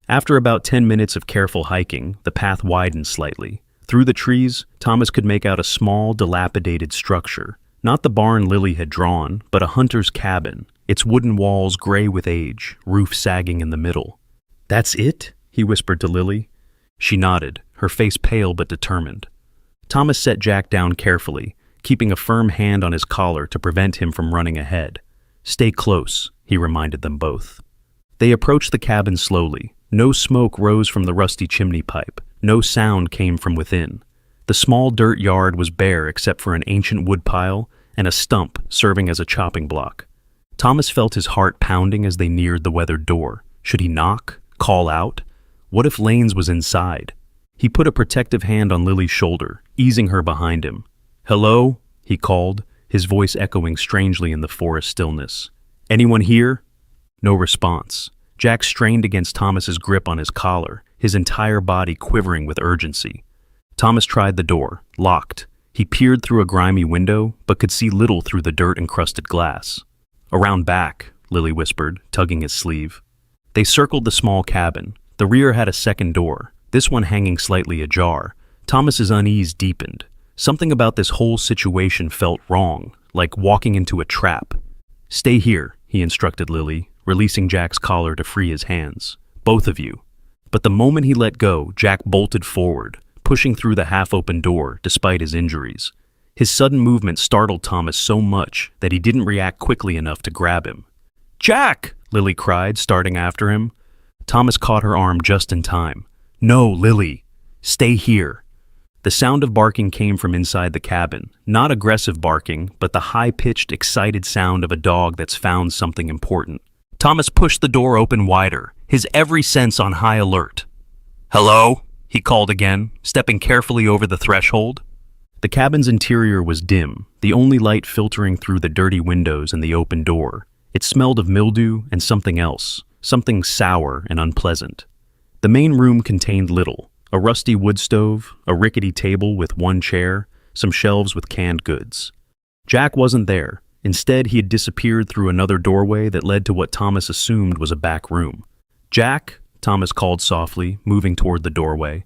[SPEAKER 1] After about 10 minutes of careful hiking, the path widened slightly. Through the trees, Thomas could make out a small, dilapidated structure. Not the barn Lily had drawn, but a hunter's cabin, its wooden walls gray with age, roof sagging in the middle. "That's it?" he whispered to Lily. She nodded, her face pale but determined. Thomas set Jack down carefully, keeping a firm hand on his collar to prevent him from running ahead. "Stay close," he reminded them both. They approached the cabin slowly. No smoke rose from the rusty chimney pipe. No sound came from within. The small dirt yard was bare except for an ancient woodpile and a stump serving as a chopping block. Thomas felt his heart pounding as they neared the weathered door. Should he knock? Call out? What if Lane's was inside? He put a protective hand on Lily's shoulder, easing her behind him. "Hello?" he called, his voice echoing strangely in the forest stillness. "Anyone here?" No response. Jack strained against Thomas's grip on his collar, his entire body quivering with urgency. Thomas tried the door, locked. He peered through a grimy window, but could see little through the dirt-encrusted glass. "Around back," Lily whispered, tugging his sleeve. They circled the small cabin. The rear had a second door, this one hanging slightly ajar. Thomas's unease deepened. Something about this whole situation felt wrong, like walking into a trap. "Stay here," he instructed Lily, releasing Jack's collar to free his hands. "Both of you." But the moment he let go, Jack bolted forward, pushing through the half-open door despite his injuries. His sudden movement startled Thomas so much that he didn't react quickly enough to grab him. "Jack!" Lily cried, starting after him. Thomas caught her arm just in time. "No, Lily. Stay here." The sound of barking came from inside the cabin. Not aggressive barking, but the high-pitched, excited sound of a dog that's found something important. Thomas pushed the door open wider, his every sense on high alert. "Hello?" he called again, stepping carefully over the threshold. The cabin's interior was dim, the only light filtering through the dirty windows and the open door. It smelled of mildew and something else, something sour and unpleasant. The main room contained little: a rusty wood stove, a rickety table with one chair, some shelves with canned goods. Jack wasn't there. Instead, he had disappeared through another doorway that led to what Thomas assumed was a back room. "Jack," Thomas called softly, moving toward the doorway.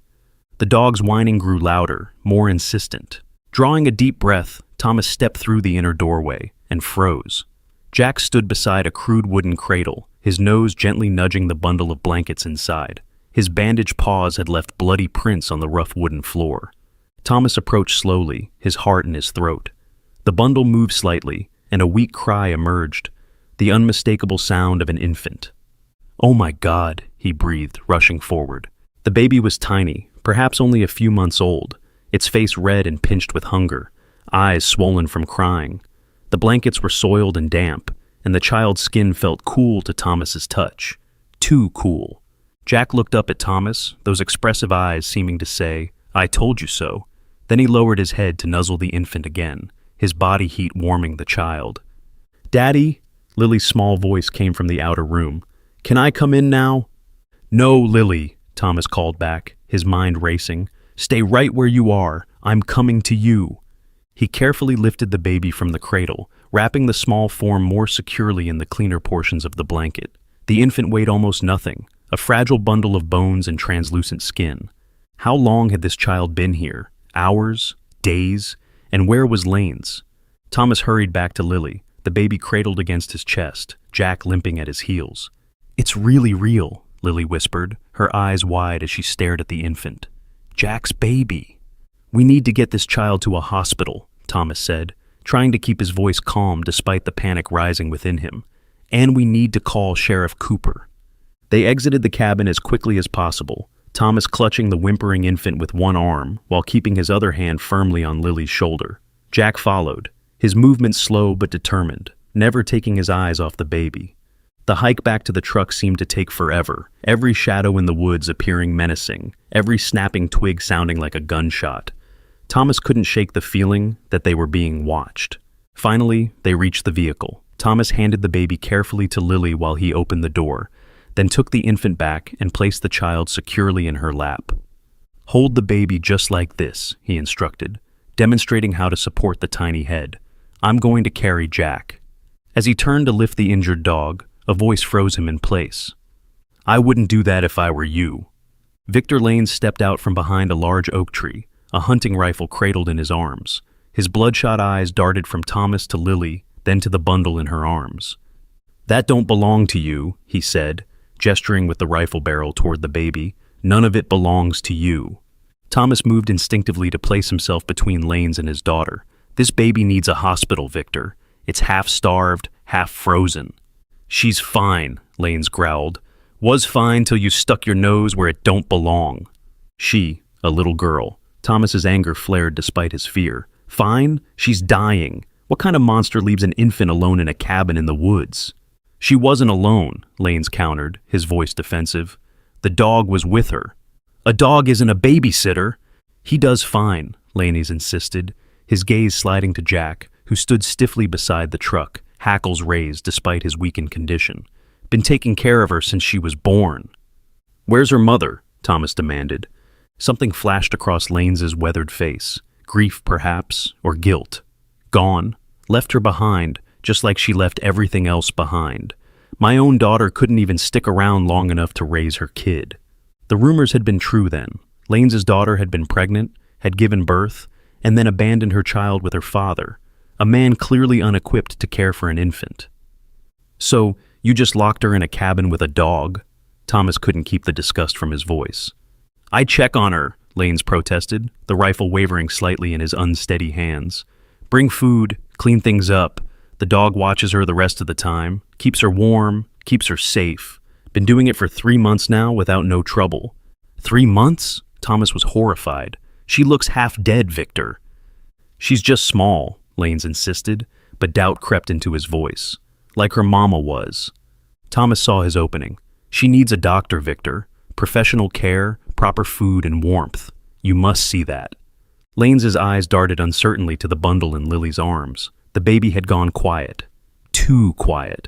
[SPEAKER 1] The dog's whining grew louder, more insistent. Drawing a deep breath, Thomas stepped through the inner doorway and froze. Jack stood beside a crude wooden cradle, his nose gently nudging the bundle of blankets inside. His bandaged paws had left bloody prints on the rough wooden floor. Thomas approached slowly, his heart in his throat. The bundle moved slightly, and a weak cry emerged, the unmistakable sound of an infant. "Oh my God," he breathed, rushing forward. The baby was tiny, perhaps only a few months old, its face red and pinched with hunger, eyes swollen from crying. The blankets were soiled and damp, and the child's skin felt cool to Thomas's touch. Too cool. Jack looked up at Thomas, those expressive eyes seeming to say, "I told you so." Then he lowered his head to nuzzle the infant again, his body heat warming the child. "Daddy?" Lily's small voice came from the outer room. "Can I come in now?" "No, Lily," Thomas called back, his mind racing. "Stay right where you are. I'm coming to you." He carefully lifted the baby from the cradle, wrapping the small form more securely in the cleaner portions of the blanket. The infant weighed almost nothing, a fragile bundle of bones and translucent skin. How long had this child been here? Hours? Days? And where was Lane's? Thomas hurried back to Lily, the baby cradled against his chest, Jack limping at his heels. "It's really real," Lily whispered, her eyes wide as she stared at the infant. "Jack's baby." "We need to get this child to a hospital," Thomas said, trying to keep his voice calm despite the panic rising within him. "And we need to call Sheriff Cooper." They exited the cabin as quickly as possible, Thomas clutching the whimpering infant with one arm while keeping his other hand firmly on Lily's shoulder. Jack followed, his movements slow but determined, never taking his eyes off the baby. The hike back to the truck seemed to take forever, every shadow in the woods appearing menacing, every snapping twig sounding like a gunshot. Thomas couldn't shake the feeling that they were being watched. Finally, they reached the vehicle. Thomas handed the baby carefully to Lily while he opened the door, then took the infant back and placed the child securely in her lap. "Hold the baby just like this," he instructed, demonstrating how to support the tiny head. "I'm going to carry Jack." As he turned to lift the injured dog, a voice froze him in place. "I wouldn't do that if I were you." Victor Lane stepped out from behind a large oak tree, a hunting rifle cradled in his arms. His bloodshot eyes darted from Thomas to Lily, then to the bundle in her arms. "That don't belong to you," he said, gesturing with the rifle barrel toward the baby. "None of it belongs to you." Thomas moved instinctively to place himself between Lane's and his daughter. "This baby needs a hospital, Victor. It's half-starved, half-frozen." "She's fine," Lane's growled. "Was fine till you stuck your nose where it don't belong." She, a little girl. Thomas's anger flared despite his fear. "Fine? She's dying. What kind of monster leaves an infant alone in a cabin in the woods?" "She wasn't alone," Lane's countered, his voice defensive. "The dog was with her." "A dog isn't a babysitter." "He does fine," Laney's insisted, his gaze sliding to Jack, who stood stiffly beside the truck, hackles raised despite his weakened condition. "Been taking care of her since she was born." "Where's her mother?" Thomas demanded. Something flashed across Lane's weathered face. Grief, perhaps, or guilt. Gone. Left her behind, just like she left everything else behind. My own daughter couldn't even stick around long enough to raise her kid. The rumors had been true then. Lane's daughter had been pregnant, had given birth, and then abandoned her child with her father, a man clearly unequipped to care for an infant. "So, you just locked her in a cabin with a dog?" Thomas couldn't keep the disgust from his voice. "I check on her," Lane's protested, the rifle wavering slightly in his unsteady hands. "Bring food, clean things up. The dog watches her the rest of the time, keeps her warm, keeps her safe. Been doing it for 3 months now without no trouble." "3 months?" Thomas was horrified. "She looks half dead, Victor." "She's just small," Lane's insisted, but doubt crept into his voice. "Like her mama was." Thomas saw his opening. "She needs a doctor, Victor. Professional care, proper food, and warmth. You must see that." Lane's eyes darted uncertainly to the bundle in Lily's arms. The baby had gone quiet. Too quiet.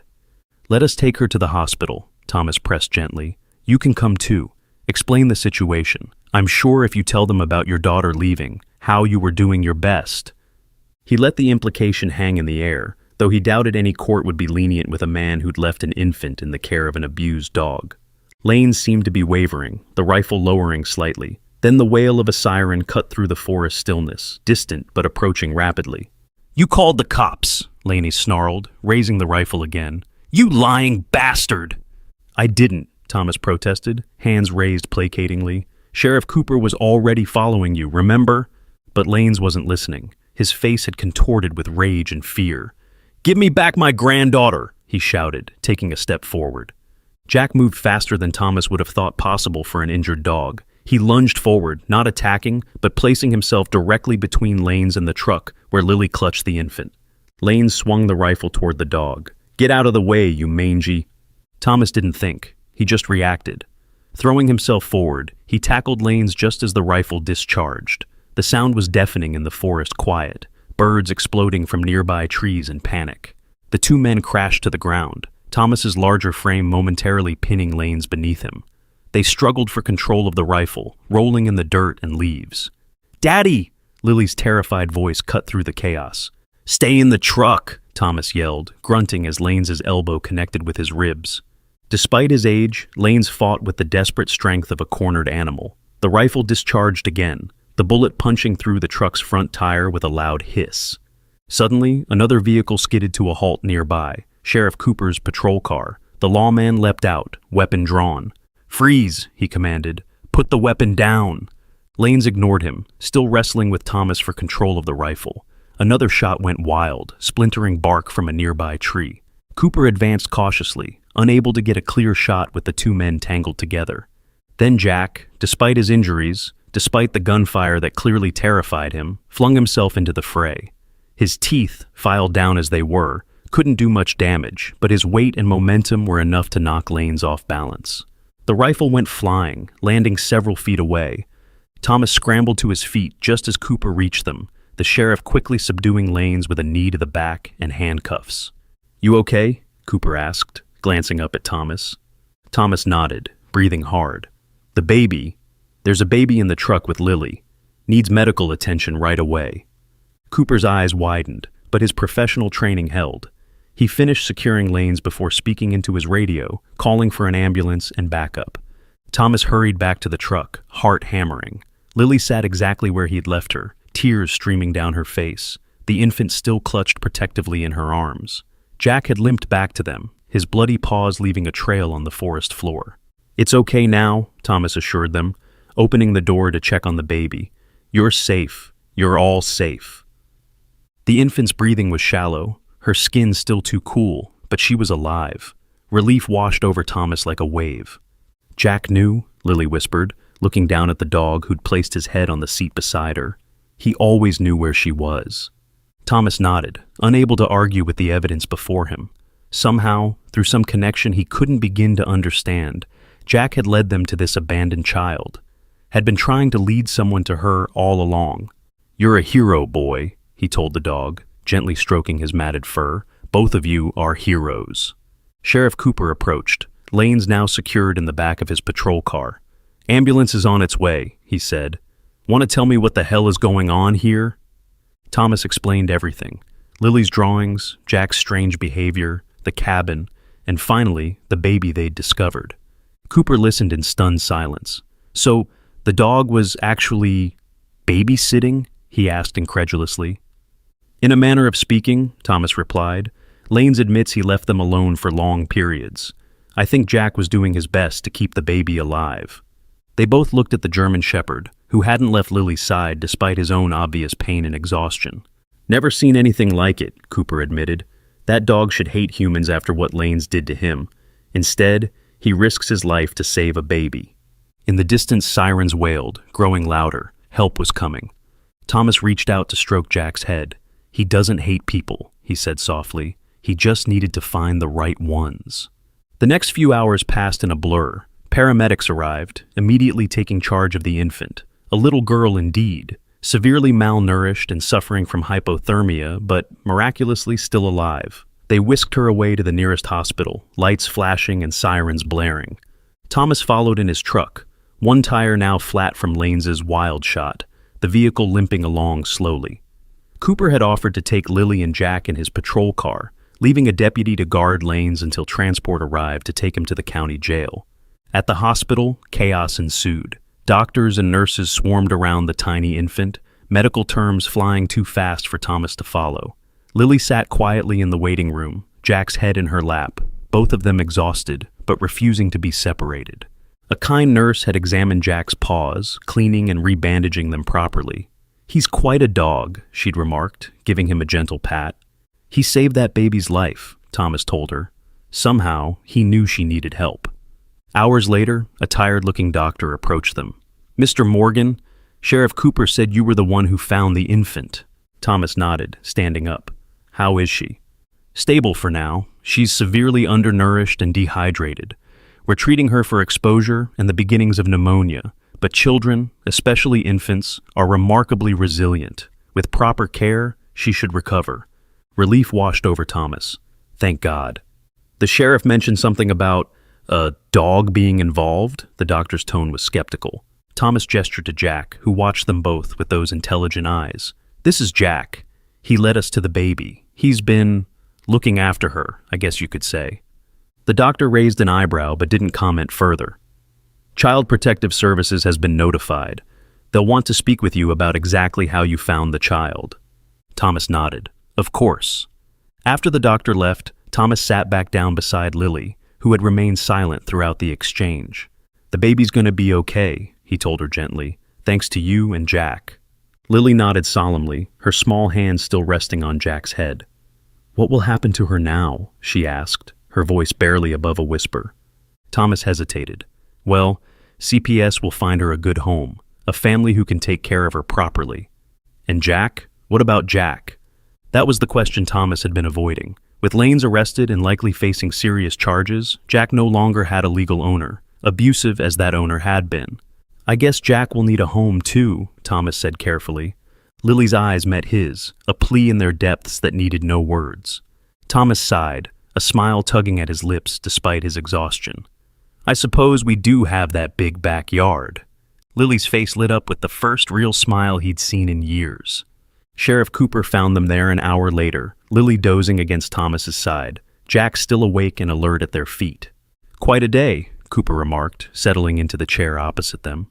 [SPEAKER 1] "Let us take her to the hospital," Thomas pressed gently. "You can come too. Explain the situation. I'm sure if you tell them about your daughter leaving, how you were doing your best." He let the implication hang in the air, though he doubted any court would be lenient with a man who'd left an infant in the care of an abused dog. Lanes seemed to be wavering, the rifle lowering slightly. Then the wail of a siren cut through the forest stillness, distant but approaching rapidly. "You called the cops," Laney snarled, raising the rifle again. "You lying bastard!" "I didn't," Thomas protested, hands raised placatingly. "Sheriff Cooper was already following you, remember?" But Lanes wasn't listening. His face had contorted with rage and fear. "Give me back my granddaughter," he shouted, taking a step forward. Jack moved faster than Thomas would have thought possible for an injured dog. He lunged forward, not attacking, but placing himself directly between Lanes and the truck where Lily clutched the infant. Lanes swung the rifle toward the dog. "Get out of the way, you mangy." Thomas didn't think. He just reacted. Throwing himself forward, he tackled Lanes just as the rifle discharged. The sound was deafening in the forest quiet, birds exploding from nearby trees in panic. The two men crashed to the ground, Thomas's larger frame momentarily pinning Lanes beneath him. They struggled for control of the rifle, rolling in the dirt and leaves. "Daddy!" Lily's terrified voice cut through the chaos. "Stay in the truck!" Thomas yelled, grunting as Lanes' elbow connected with his ribs. Despite his age, Lanes fought with the desperate strength of a cornered animal. The rifle discharged again, the bullet punching through the truck's front tire with a loud hiss. Suddenly, another vehicle skidded to a halt nearby, Sheriff Cooper's patrol car. The lawman leapt out, weapon drawn. "Freeze," he commanded. "Put the weapon down." Lanes ignored him, still wrestling with Thomas for control of the rifle. Another shot went wild, splintering bark from a nearby tree. Cooper advanced cautiously, unable to get a clear shot with the two men tangled together. Then Jack, despite his injuries, despite the gunfire that clearly terrified him, flung himself into the fray. His teeth, filed down as they were, couldn't do much damage, but his weight and momentum were enough to knock Lanes off balance. The rifle went flying, landing several feet away. Thomas scrambled to his feet just as Cooper reached them, the sheriff quickly subduing Lanes with a knee to the back and handcuffs. "You okay?" Cooper asked, glancing up at Thomas. Thomas nodded, breathing hard. "The baby? There's a baby in the truck with Lily. Needs medical attention right away." Cooper's eyes widened, but his professional training held. He finished securing Lanes before speaking into his radio, calling for an ambulance and backup. Thomas hurried back to the truck, heart hammering. Lily sat exactly where he'd left her, tears streaming down her face. The infant still clutched protectively in her arms. Jack had limped back to them, his bloody paws leaving a trail on the forest floor. "It's okay now," Thomas assured them, opening the door to check on the baby. "You're safe. You're all safe." The infant's breathing was shallow, her skin still too cool, but she was alive. Relief washed over Thomas like a wave. "Jack knew," Lily whispered, looking down at the dog who'd placed his head on the seat beside her. "He always knew where she was." Thomas nodded, unable to argue with the evidence before him. Somehow, through some connection he couldn't begin to understand, Jack had led them to this abandoned child, had been trying to lead someone to her all along. "You're a hero, boy," he told the dog, gently stroking his matted fur. "Both of you are heroes." Sheriff Cooper approached, Lanes now secured in the back of his patrol car. "Ambulance is on its way," he said. "Want to tell me what the hell is going on here?" Thomas explained everything. Lily's drawings, Jack's strange behavior, the cabin, and finally, the baby they'd discovered. Cooper listened in stunned silence. "So, the dog was actually babysitting?" he asked incredulously. "In a manner of speaking," Thomas replied. "Lanes admits he left them alone for long periods. I think Jack was doing his best to keep the baby alive." They both looked at the German shepherd, who hadn't left Lily's side despite his own obvious pain and exhaustion. "Never seen anything like it," Cooper admitted. "That dog should hate humans after what Lanes did to him. Instead, he risks his life to save a baby." In the distance, sirens wailed, growing louder. Help was coming. Thomas reached out to stroke Jack's head. "He doesn't hate people," he said softly. "He just needed to find the right ones." The next few hours passed in a blur. Paramedics arrived, immediately taking charge of the infant. A little girl indeed, severely malnourished and suffering from hypothermia, but miraculously still alive. They whisked her away to the nearest hospital, lights flashing and sirens blaring. Thomas followed in his truck, one tire now flat from Lanes's wild shot, the vehicle limping along slowly. Cooper had offered to take Lily and Jack in his patrol car, leaving a deputy to guard lanes until transport arrived to take him to the county jail. At the hospital, chaos ensued. Doctors and nurses swarmed around the tiny infant, medical terms flying too fast for Thomas to follow. Lily sat quietly in the waiting room, Jack's head in her lap, both of them exhausted, but refusing to be separated. A kind nurse had examined Jack's paws, cleaning and rebandaging them properly. "He's quite a dog," she'd remarked, giving him a gentle pat. "He saved that baby's life," Thomas told her. Somehow, he knew she needed help. Hours later, a tired-looking doctor approached them. "Mr. Morgan, Sheriff Cooper said you were the one who found the infant." Thomas nodded, standing up. "How is she?" "Stable for now. She's severely undernourished and dehydrated. We're treating her for exposure and the beginnings of pneumonia, but children, especially infants, are remarkably resilient. With proper care, she should recover." Relief washed over Thomas. Thank God. The sheriff mentioned something about a dog being involved. The doctor's tone was skeptical. Thomas gestured to Jack, who watched them both with those intelligent eyes. "This is Jack. He led us to the baby. He's been looking after her, I guess you could say." The doctor raised an eyebrow but didn't comment further. "Child Protective Services has been notified. They'll want to speak with you about exactly how you found the child." Thomas nodded. "Of course." After the doctor left, Thomas sat back down beside Lily, who had remained silent throughout the exchange. "The baby's going to be okay," he told her gently, "thanks to you and Jack." Lily nodded solemnly, her small hand still resting on Jack's head. "What will happen to her now?" she asked, her voice barely above a whisper. Thomas hesitated. "Well, CPS will find her a good home, a family who can take care of her properly." "And Jack? What about Jack?" That was the question Thomas had been avoiding. With Lanes arrested and likely facing serious charges, Jack no longer had a legal owner, abusive as that owner had been. "I guess Jack will need a home too," Thomas said carefully. Lily's eyes met his, a plea in their depths that needed no words. Thomas sighed, a smile tugging at his lips despite his exhaustion. "I suppose we do have that big backyard." Lily's face lit up with the first real smile he'd seen in years. Sheriff Cooper found them there an hour later, Lily dozing against Thomas's side, Jack still awake and alert at their feet. "Quite a day," Cooper remarked, settling into the chair opposite them.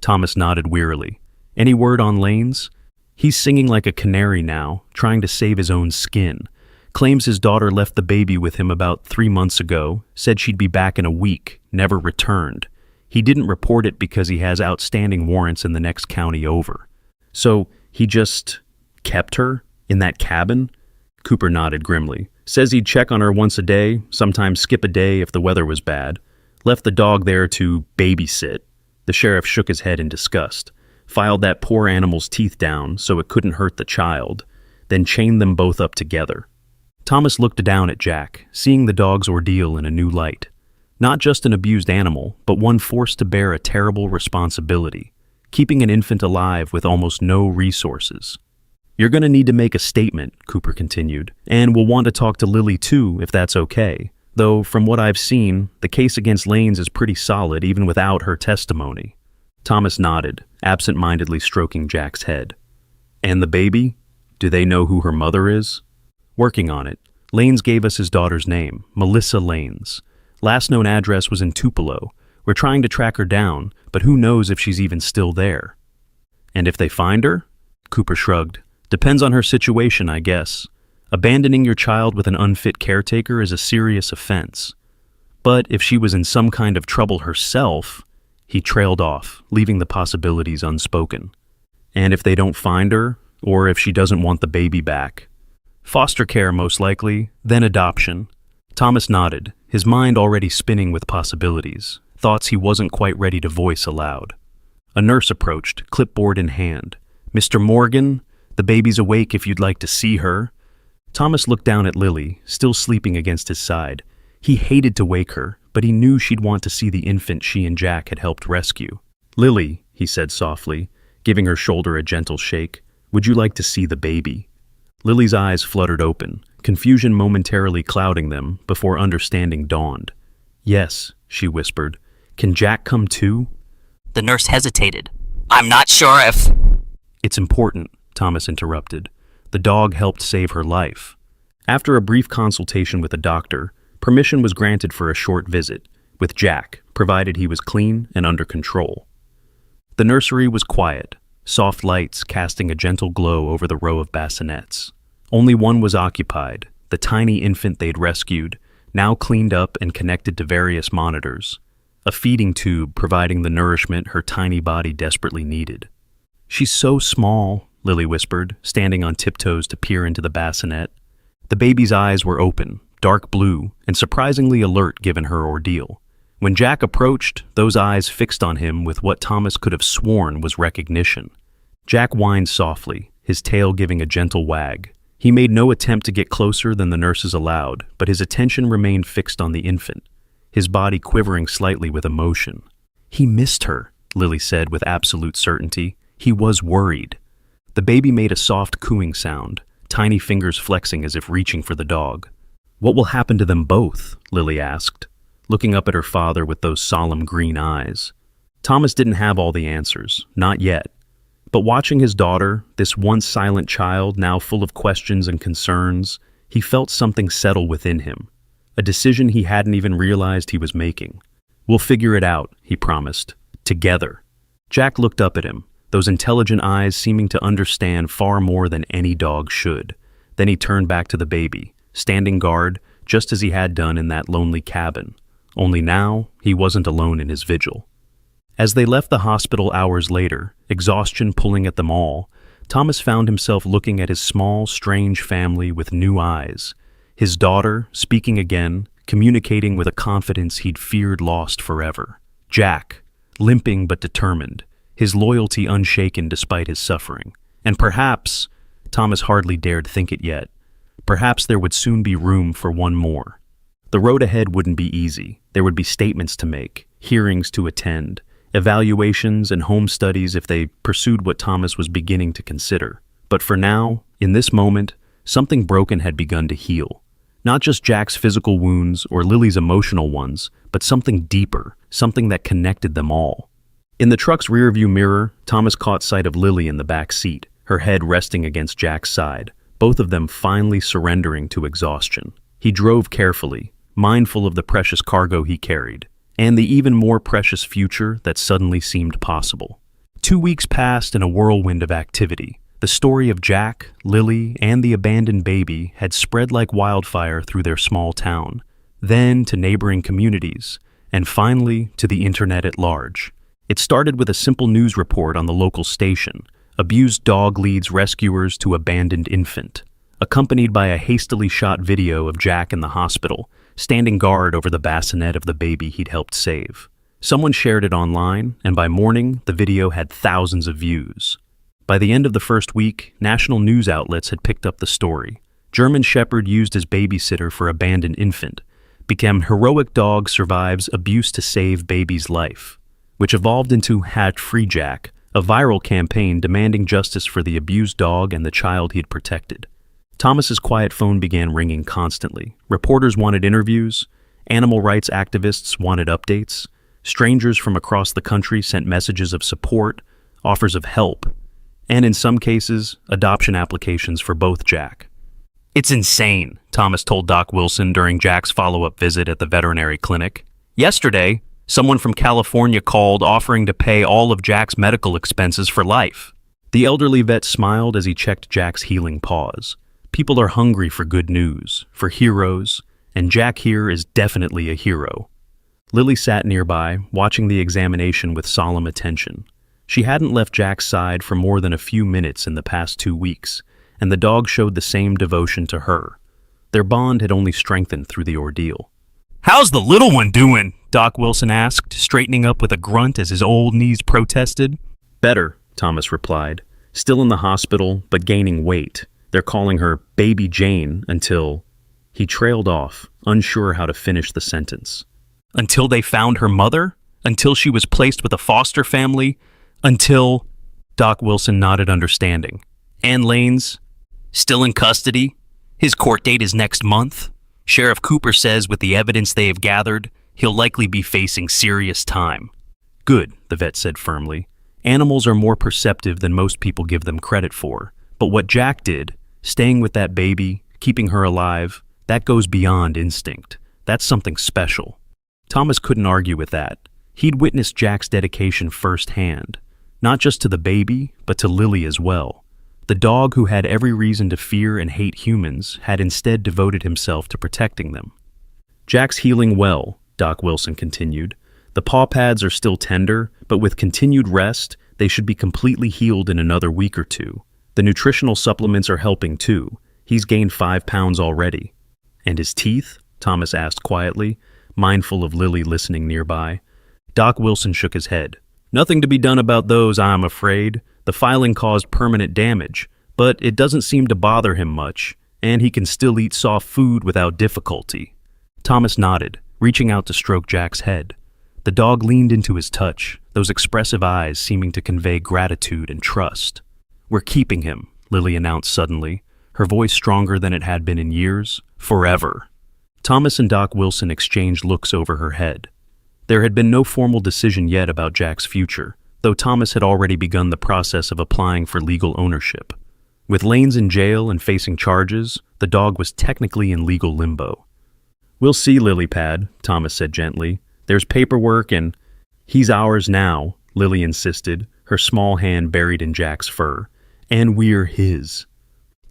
[SPEAKER 1] Thomas nodded wearily. "Any word on Lanes?" "He's singing like a canary now, trying to save his own skin. Claims his daughter left the baby with him about 3 months ago, said she'd be back in a week, never returned. He didn't report it because he has outstanding warrants in the next county over." "So he just kept her in that cabin?" Cooper nodded grimly. "Says he'd check on her once a day, sometimes skip a day if the weather was bad. Left the dog there to babysit." The sheriff shook his head in disgust. "Filed that poor animal's teeth down so it couldn't hurt the child, then chained them both up together." Thomas looked down at Jack, seeing the dog's ordeal in a new light. Not just an abused animal, but one forced to bear a terrible responsibility, keeping an infant alive with almost no resources. "You're going to need to make a statement," Cooper continued, "and we'll want to talk to Lily too, if that's okay. Though, from what I've seen, the case against Lanes is pretty solid even without her testimony." Thomas nodded, absent-mindedly stroking Jack's head. "And the baby? Do they know who her mother is?" "Working on it. Lanes gave us his daughter's name, Melissa Lanes. Last known address was in Tupelo. We're trying to track her down, but who knows if she's even still there." "And if they find her?" Cooper shrugged. "Depends on her situation, I guess. Abandoning your child with an unfit caretaker is a serious offense. But if she was in some kind of trouble herself," he trailed off, leaving the possibilities unspoken. "And if they don't find her, or if she doesn't want the baby back?" "Foster care, most likely, then adoption." Thomas nodded, his mind already spinning with possibilities, thoughts he wasn't quite ready to voice aloud. A nurse approached, clipboard in hand. "Mr. Morgan, the baby's awake if you'd like to see her." Thomas looked down at Lily, still sleeping against his side. He hated to wake her, but he knew she'd want to see the infant she and Jack had helped rescue. "Lily," he said softly, giving her shoulder a gentle shake, "would you like to see the baby?" Lily's eyes fluttered open, confusion momentarily clouding them before understanding dawned. "Yes," she whispered. "Can Jack come too?"
[SPEAKER 2] The nurse hesitated. "I'm not sure if..."
[SPEAKER 1] "It's important," Thomas interrupted. The dog helped save her life. After a brief consultation with a doctor, permission was granted for a short visit with Jack, provided he was clean and under control. The nursery was quiet, soft lights casting a gentle glow over the row of bassinets. Only one was occupied, the tiny infant they'd rescued, now cleaned up and connected to various monitors, a feeding tube providing the nourishment her tiny body desperately needed. "She's so small," Lily whispered, standing on tiptoes to peer into the bassinet. The baby's eyes were open, dark blue, and surprisingly alert given her ordeal. When Jack approached, those eyes fixed on him with what Thomas could have sworn was recognition. Jack whined softly, his tail giving a gentle wag. He made no attempt to get closer than the nurses allowed, but his attention remained fixed on the infant, his body quivering slightly with emotion. "He missed her," Lily said with absolute certainty. "He was worried." The baby made a soft cooing sound, tiny fingers flexing as if reaching for the dog. "What will happen to them both?" Lily asked, looking up at her father with those solemn green eyes. Thomas didn't have all the answers, not yet. But watching his daughter, this once silent child now full of questions and concerns, he felt something settle within him, a decision he hadn't even realized he was making. "We'll figure it out," he promised. "Together." Jack looked up at him, those intelligent eyes seeming to understand far more than any dog should. Then he turned back to the baby, standing guard, just as he had done in that lonely cabin. Only now, he wasn't alone in his vigil. As they left the hospital hours later, exhaustion pulling at them all, Thomas found himself looking at his small, strange family with new eyes. His daughter, speaking again, communicating with a confidence he'd feared lost forever. Jack, limping but determined, his loyalty unshaken despite his suffering. And perhaps, Thomas hardly dared think it yet, perhaps there would soon be room for one more. The road ahead wouldn't be easy. There would be statements to make, hearings to attend, evaluations and home studies if they pursued what Thomas was beginning to consider. But for now, in this moment, something broken had begun to heal. Not just Jack's physical wounds or Lily's emotional ones, but something deeper, something that connected them all. In the truck's rearview mirror, Thomas caught sight of Lily in the back seat, her head resting against Jack's side, both of them finally surrendering to exhaustion. He drove carefully, mindful of the precious cargo he carried, and the even more precious future that suddenly seemed possible. 2 weeks passed in a whirlwind of activity. The story of Jack, Lily, and the abandoned baby had spread like wildfire through their small town, then to neighboring communities, and finally to the internet at large. It started with a simple news report on the local station. Abused dog leads rescuers to abandoned infant, accompanied by a hastily shot video of Jack in the hospital, standing guard over the bassinet of the baby he'd helped save. Someone shared it online, and by morning, the video had thousands of views. By the end of the first week, national news outlets had picked up the story. German Shepherd used as babysitter for abandoned infant, became heroic dog survives abuse to save baby's life, which evolved into #Free Jack, a viral campaign demanding justice for the abused dog and the child he'd protected. Thomas's quiet phone began ringing constantly. Reporters wanted interviews, animal rights activists wanted updates, strangers from across the country sent messages of support, offers of help, and in some cases, adoption applications for both Jack. "It's insane," Thomas told Doc Wilson during Jack's follow-up visit at the veterinary clinic. "Yesterday, someone from California called offering to pay all of Jack's medical expenses for life." The elderly vet smiled as he checked Jack's healing paws. People are hungry for good news, for heroes, and Jack here is definitely a hero. Lily sat nearby, watching the examination with solemn attention. She hadn't left Jack's side for more than a few minutes in the past 2 weeks, and the dog showed the same devotion to her. Their bond had only strengthened through the ordeal. "How's the little one doing?" Doc Wilson asked, straightening up with a grunt as his old knees protested. "Better," Thomas replied. "Still in the hospital, but gaining weight. They're calling her Baby Jane until..." He trailed off, unsure how to finish the sentence. "Until they found her mother? Until she was placed with a foster family? Until..." Doc Wilson nodded understanding. "And Lane's still in custody? His court date is next month. Sheriff Cooper says with the evidence they have gathered, he'll likely be facing serious time." "Good," the vet said firmly. "Animals are more perceptive than most people give them credit for. But what Jack did, Staying with that baby, keeping her alive, that goes beyond instinct. That's something special. Thomas couldn't argue with that. He'd witnessed Jack's dedication firsthand, not just to the baby, but to Lily as well. The dog who had every reason to fear and hate humans had instead devoted himself to protecting them. Jack's healing well, Doc Wilson continued. The paw pads are still tender, but with continued rest, they should be completely healed in another week or two. The nutritional supplements are helping too. He's gained 5 pounds already. And his teeth? Thomas asked quietly, mindful of Lily listening nearby. Doc Wilson shook his head. Nothing to be done about those, I'm afraid. The filing caused permanent damage, but it doesn't seem to bother him much, and he can still eat soft food without difficulty. Thomas nodded, reaching out to stroke Jack's head. The dog leaned into his touch, those expressive eyes seeming to convey gratitude and trust. We're keeping him, Lily announced suddenly, her voice stronger than it had been in years. Forever. Thomas and Doc Wilson exchanged looks over her head. There had been no formal decision yet about Jack's future, though Thomas had already begun the process of applying for legal ownership. With Lanes in jail and facing charges, the dog was technically in legal limbo. We'll see, Lilypad, Thomas said gently. There's paperwork and... He's ours now, Lily insisted, her small hand buried in Jack's fur. And we're his.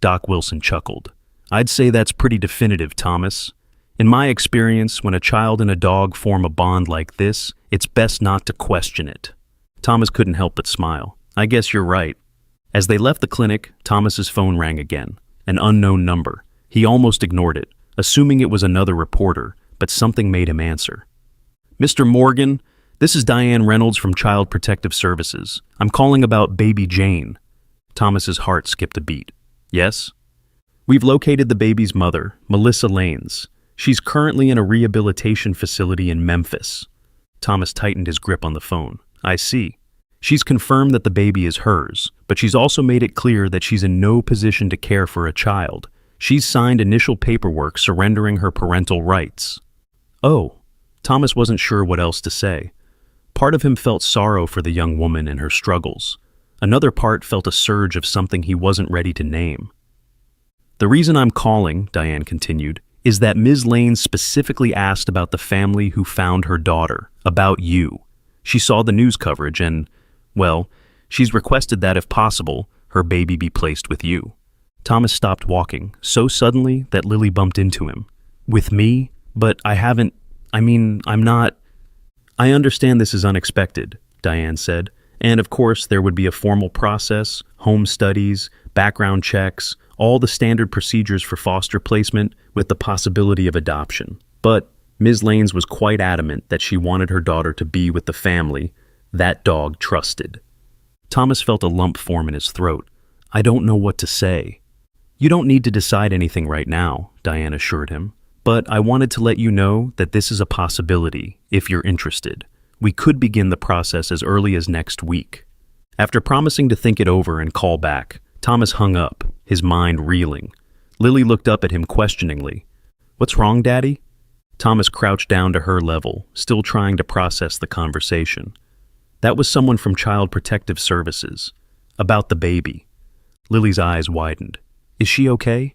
[SPEAKER 1] Doc Wilson chuckled. I'd say that's pretty definitive, Thomas. In my experience, when a child and a dog form a bond like this, it's best not to question it. Thomas couldn't help but smile. I guess you're right. As they left the clinic, Thomas's phone rang again. An unknown number. He almost ignored it, assuming it was another reporter, but something made him answer. Mr. Morgan, this is Diane Reynolds from Child Protective Services. I'm calling about baby Jane. Thomas's heart skipped a beat. Yes? We've located the baby's mother, Melissa Lanes. She's currently in a rehabilitation facility in Memphis. Thomas tightened his grip on the phone. I see. She's confirmed that the baby is hers, but she's also made it clear that she's in no position to care for a child. She's signed initial paperwork surrendering her parental rights. Oh, Thomas wasn't sure what else to say. Part of him felt sorrow for the young woman and her struggles. Another part felt a surge of something he wasn't ready to name. The reason I'm calling, Diane continued, is that Ms. Lane specifically asked about the family who found her daughter, about you. She saw the news coverage and, well, she's requested that if possible, her baby be placed with you. Thomas stopped walking, so suddenly that Lily bumped into him. With me? But I'm not... I understand this is unexpected, Diane said, and of course there would be a formal process, home studies, background checks, all the standard procedures for foster placement with the possibility of adoption. But Ms. Lanes was quite adamant that she wanted her daughter to be with the family that dog trusted. Thomas felt a lump form in his throat. I don't know what to say. You don't need to decide anything right now, Diane assured him. But I wanted to let you know that this is a possibility, if you're interested. We could begin the process as early as next week. After promising to think it over and call back, Thomas hung up, his mind reeling. Lily looked up at him questioningly. What's wrong, Daddy? Thomas crouched down to her level, still trying to process the conversation. That was someone from Child Protective Services. About the baby. Lily's eyes widened. Is she okay?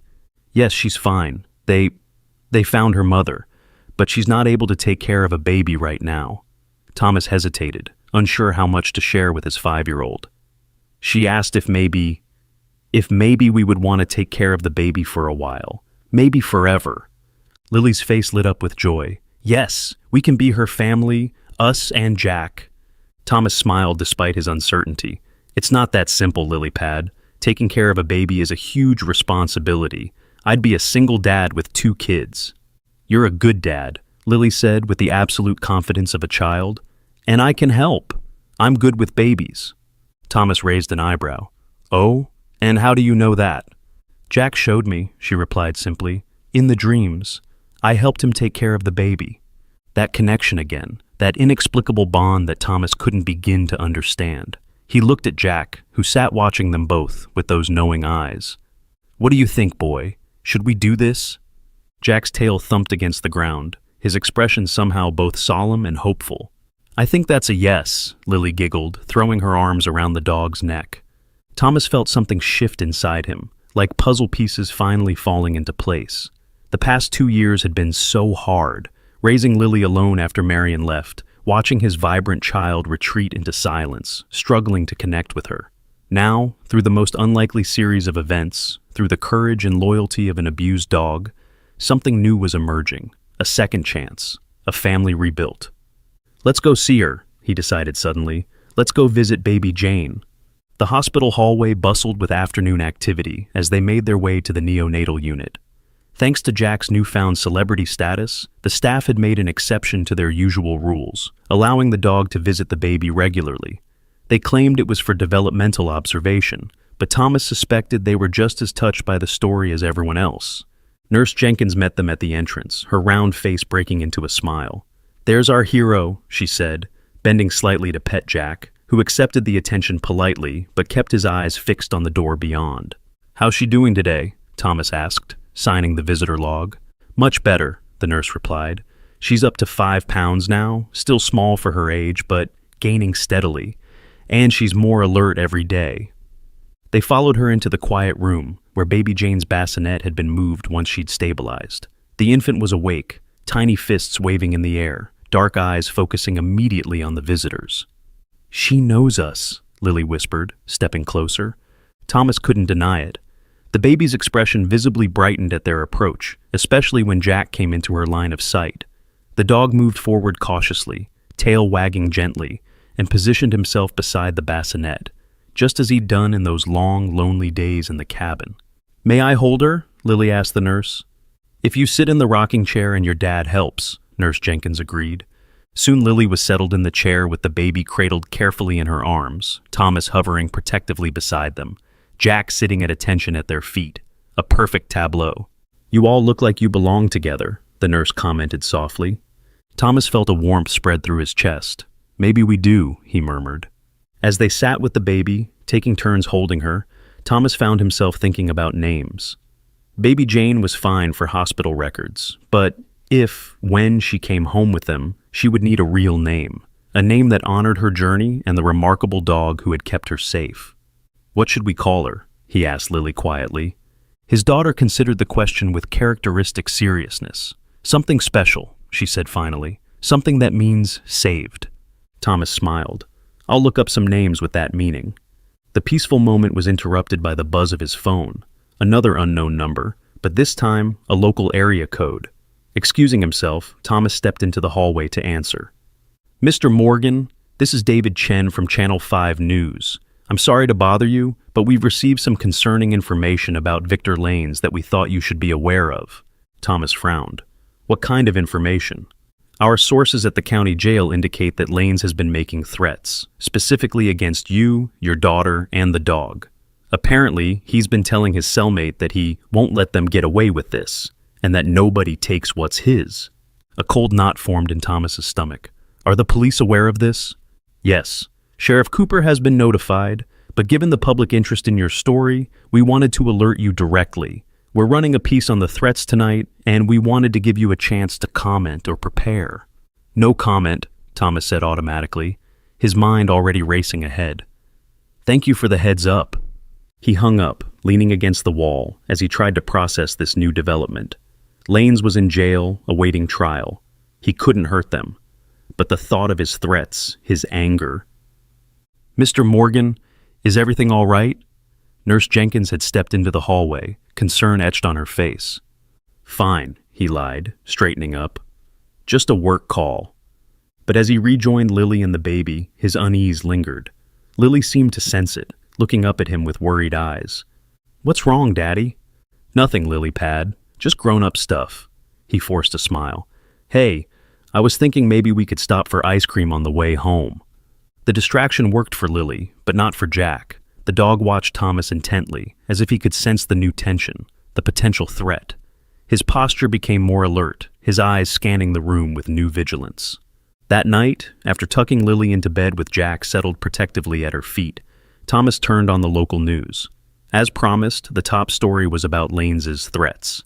[SPEAKER 1] Yes, she's fine. They found her mother, but she's not able to take care of a baby right now. Thomas hesitated, unsure how much to share with his 5-year-old. She asked if maybe we would want to take care of the baby for a while, maybe forever. Lily's face lit up with joy. Yes, we can be her family, us and Jack. Thomas smiled despite his uncertainty. It's not that simple, Lilypad. Taking care of a baby is a huge responsibility. I'd be a single dad with 2 kids. You're a good dad, Lily said with the absolute confidence of a child. And I can help. I'm good with babies. Thomas raised an eyebrow. Oh? And how do you know that? Jack showed me, she replied simply. In the dreams. I helped him take care of the baby. That connection again, that inexplicable bond that Thomas couldn't begin to understand. He looked at Jack, who sat watching them both with those knowing eyes. What do you think, boy? Should we do this? Jack's tail thumped against the ground, his expression somehow both solemn and hopeful. I think that's a yes, Lily giggled, throwing her arms around the dog's neck. Thomas felt something shift inside him, like puzzle pieces finally falling into place. The past 2 years had been so hard, raising Lily alone after Marion left, watching his vibrant child retreat into silence, struggling to connect with her. Now, through the most unlikely series of events, through the courage and loyalty of an abused dog, something new was emerging, a second chance, a family rebuilt. "Let's go see her," he decided suddenly. "Let's go visit baby Jane." The hospital hallway bustled with afternoon activity as they made their way to the neonatal unit. Thanks to Jack's newfound celebrity status, the staff had made an exception to their usual rules, allowing the dog to visit the baby regularly. They claimed it was for developmental observation, but Thomas suspected they were just as touched by the story as everyone else. Nurse Jenkins met them at the entrance, her round face breaking into a smile. "There's our hero," she said, bending slightly to pet Jack, who accepted the attention politely but kept his eyes fixed on the door beyond. "How's she doing today?" Thomas asked, signing the visitor log. "Much better," the nurse replied. "She's up to 5 pounds now, still small for her age, but gaining steadily. And she's more alert every day." They followed her into the quiet room, where baby Jane's bassinet had been moved once she'd stabilized. The infant was awake, tiny fists waving in the air, dark eyes focusing immediately on the visitors. "She knows us," Lily whispered, stepping closer. Thomas couldn't deny it. The baby's expression visibly brightened at their approach, especially when Jack came into her line of sight. The dog moved forward cautiously, tail wagging gently, and positioned himself beside the bassinet, just as he'd done in those long, lonely days in the cabin. "May I hold her?" Lily asked the nurse. "If you sit in the rocking chair and your dad helps," Nurse Jenkins agreed. Soon Lily was settled in the chair with the baby cradled carefully in her arms, Thomas hovering protectively beside them, Jack sitting at attention at their feet. A perfect tableau. "You all look like you belong together," the nurse commented softly. Thomas felt a warmth spread through his chest. "Maybe we do," he murmured. As they sat with the baby, taking turns holding her, Thomas found himself thinking about names. Baby Jane was fine for hospital records, but when she came home with them, she would need a real name, a name that honored her journey and the remarkable dog who had kept her safe. "What should we call her?" he asked Lily quietly. His daughter considered the question with characteristic seriousness. "Something special," she said finally. "Something that means saved." Thomas smiled. "I'll look up some names with that meaning." The peaceful moment was interrupted by the buzz of his phone. Another unknown number, but this time a local area code. Excusing himself, Thomas stepped into the hallway to answer. "Mr. Morgan, this is David Chen from Channel 5 News. I'm sorry to bother you, but we've received some concerning information about Victor Lanes that we thought you should be aware of." Thomas frowned. "What kind of information?" "Our sources at the county jail indicate that Lanes has been making threats, specifically against you, your daughter, and the dog. Apparently, he's been telling his cellmate that he won't let them get away with this, and that nobody takes what's his." A cold knot formed in Thomas's stomach. "Are the police aware of this?" "Yes. Sheriff Cooper has been notified, but given the public interest in your story, we wanted to alert you directly. We're running a piece on the threats tonight, and we wanted to give you a chance to comment or prepare." "No comment," Thomas said automatically, his mind already racing ahead. "Thank you for the heads up." He hung up, leaning against the wall, as he tried to process this new development. Lanes was in jail, awaiting trial. He couldn't hurt them. But the thought of his threats, his anger... "Mr. Morgan, is everything all right?" Nurse Jenkins had stepped into the hallway, concern etched on her face. "Fine," he lied, straightening up. "Just a work call." But as he rejoined Lily and the baby, his unease lingered. Lily seemed to sense it, looking up at him with worried eyes. "What's wrong, Daddy?" "Nothing, Lily Pad. Just grown-up stuff." He forced a smile. "Hey, I was thinking maybe we could stop for ice cream on the way home." The distraction worked for Lily, but not for Jack. The dog watched Thomas intently, as if he could sense the new tension, the potential threat. His posture became more alert, his eyes scanning the room with new vigilance. That night, after tucking Lily into bed with Jack settled protectively at her feet, Thomas turned on the local news. As promised, the top story was about Lanes's threats.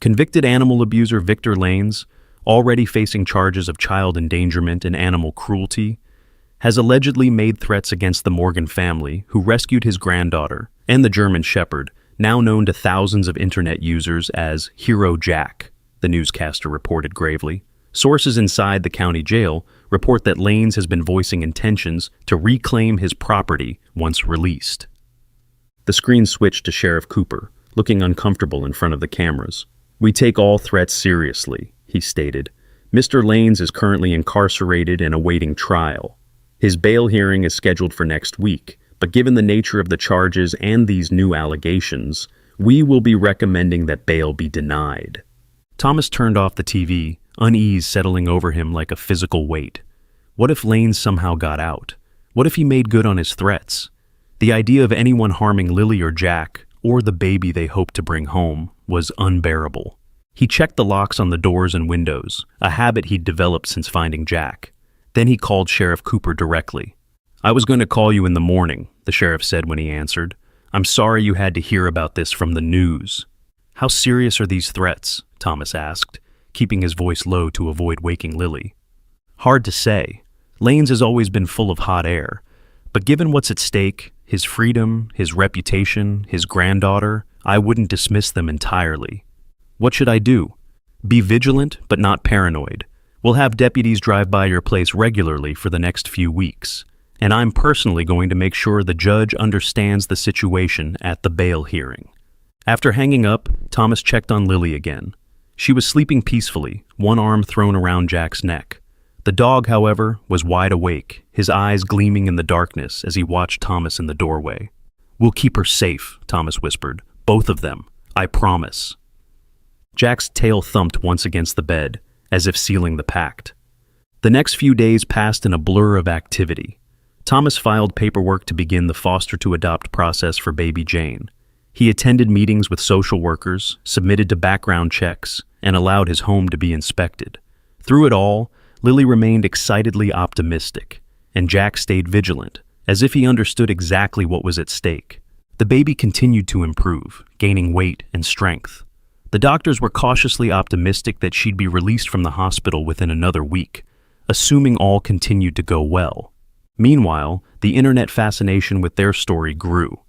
[SPEAKER 1] Convicted animal abuser Victor Lanes, already facing charges of child endangerment and animal cruelty, has allegedly made threats against the Morgan family, who rescued his granddaughter and the German Shepherd, now known to thousands of internet users as Hero Jack, the newscaster reported gravely. Sources inside the county jail report that Lanes has been voicing intentions to reclaim his property once released. The screen switched to Sheriff Cooper, looking uncomfortable in front of the cameras. "We take all threats seriously," he stated. "Mr. Lanes is currently incarcerated and awaiting trial. His bail hearing is scheduled for next week, but given the nature of the charges and these new allegations, we will be recommending that bail be denied." Thomas turned off the TV, unease settling over him like a physical weight. What if Lanes somehow got out? What if he made good on his threats? The idea of anyone harming Lily or Jack, or the baby they hoped to bring home, was unbearable. He checked the locks on the doors and windows, a habit he'd developed since finding Jack. Then he called Sheriff Cooper directly. "I was going to call you in the morning," the sheriff said when he answered. "I'm sorry you had to hear about this from the news." "How serious are these threats?" Thomas asked, keeping his voice low to avoid waking Lily. "Hard to say. Lanes has always been full of hot air, but given what's at stake, his freedom, his reputation, his granddaughter, I wouldn't dismiss them entirely." "What should I do?" "Be vigilant, but not paranoid. We'll have deputies drive by your place regularly for the next few weeks, and I'm personally going to make sure the judge understands the situation at the bail hearing." After hanging up, Thomas checked on Lily again. She was sleeping peacefully, one arm thrown around Jack's neck. The dog, however, was wide awake, his eyes gleaming in the darkness as he watched Thomas in the doorway. "We'll keep her safe," Thomas whispered. "Both of them. I promise." Jack's tail thumped once against the bed, as if sealing the pact. The next few days passed in a blur of activity. Thomas filed paperwork to begin the foster-to-adopt process for baby Jane. He attended meetings with social workers, submitted to background checks, and allowed his home to be inspected. Through it all, Lily remained excitedly optimistic, and Jack stayed vigilant, as if he understood exactly what was at stake. The baby continued to improve, gaining weight and strength. The doctors were cautiously optimistic that she'd be released from the hospital within another week, assuming all continued to go well. Meanwhile, the internet fascination with their story grew.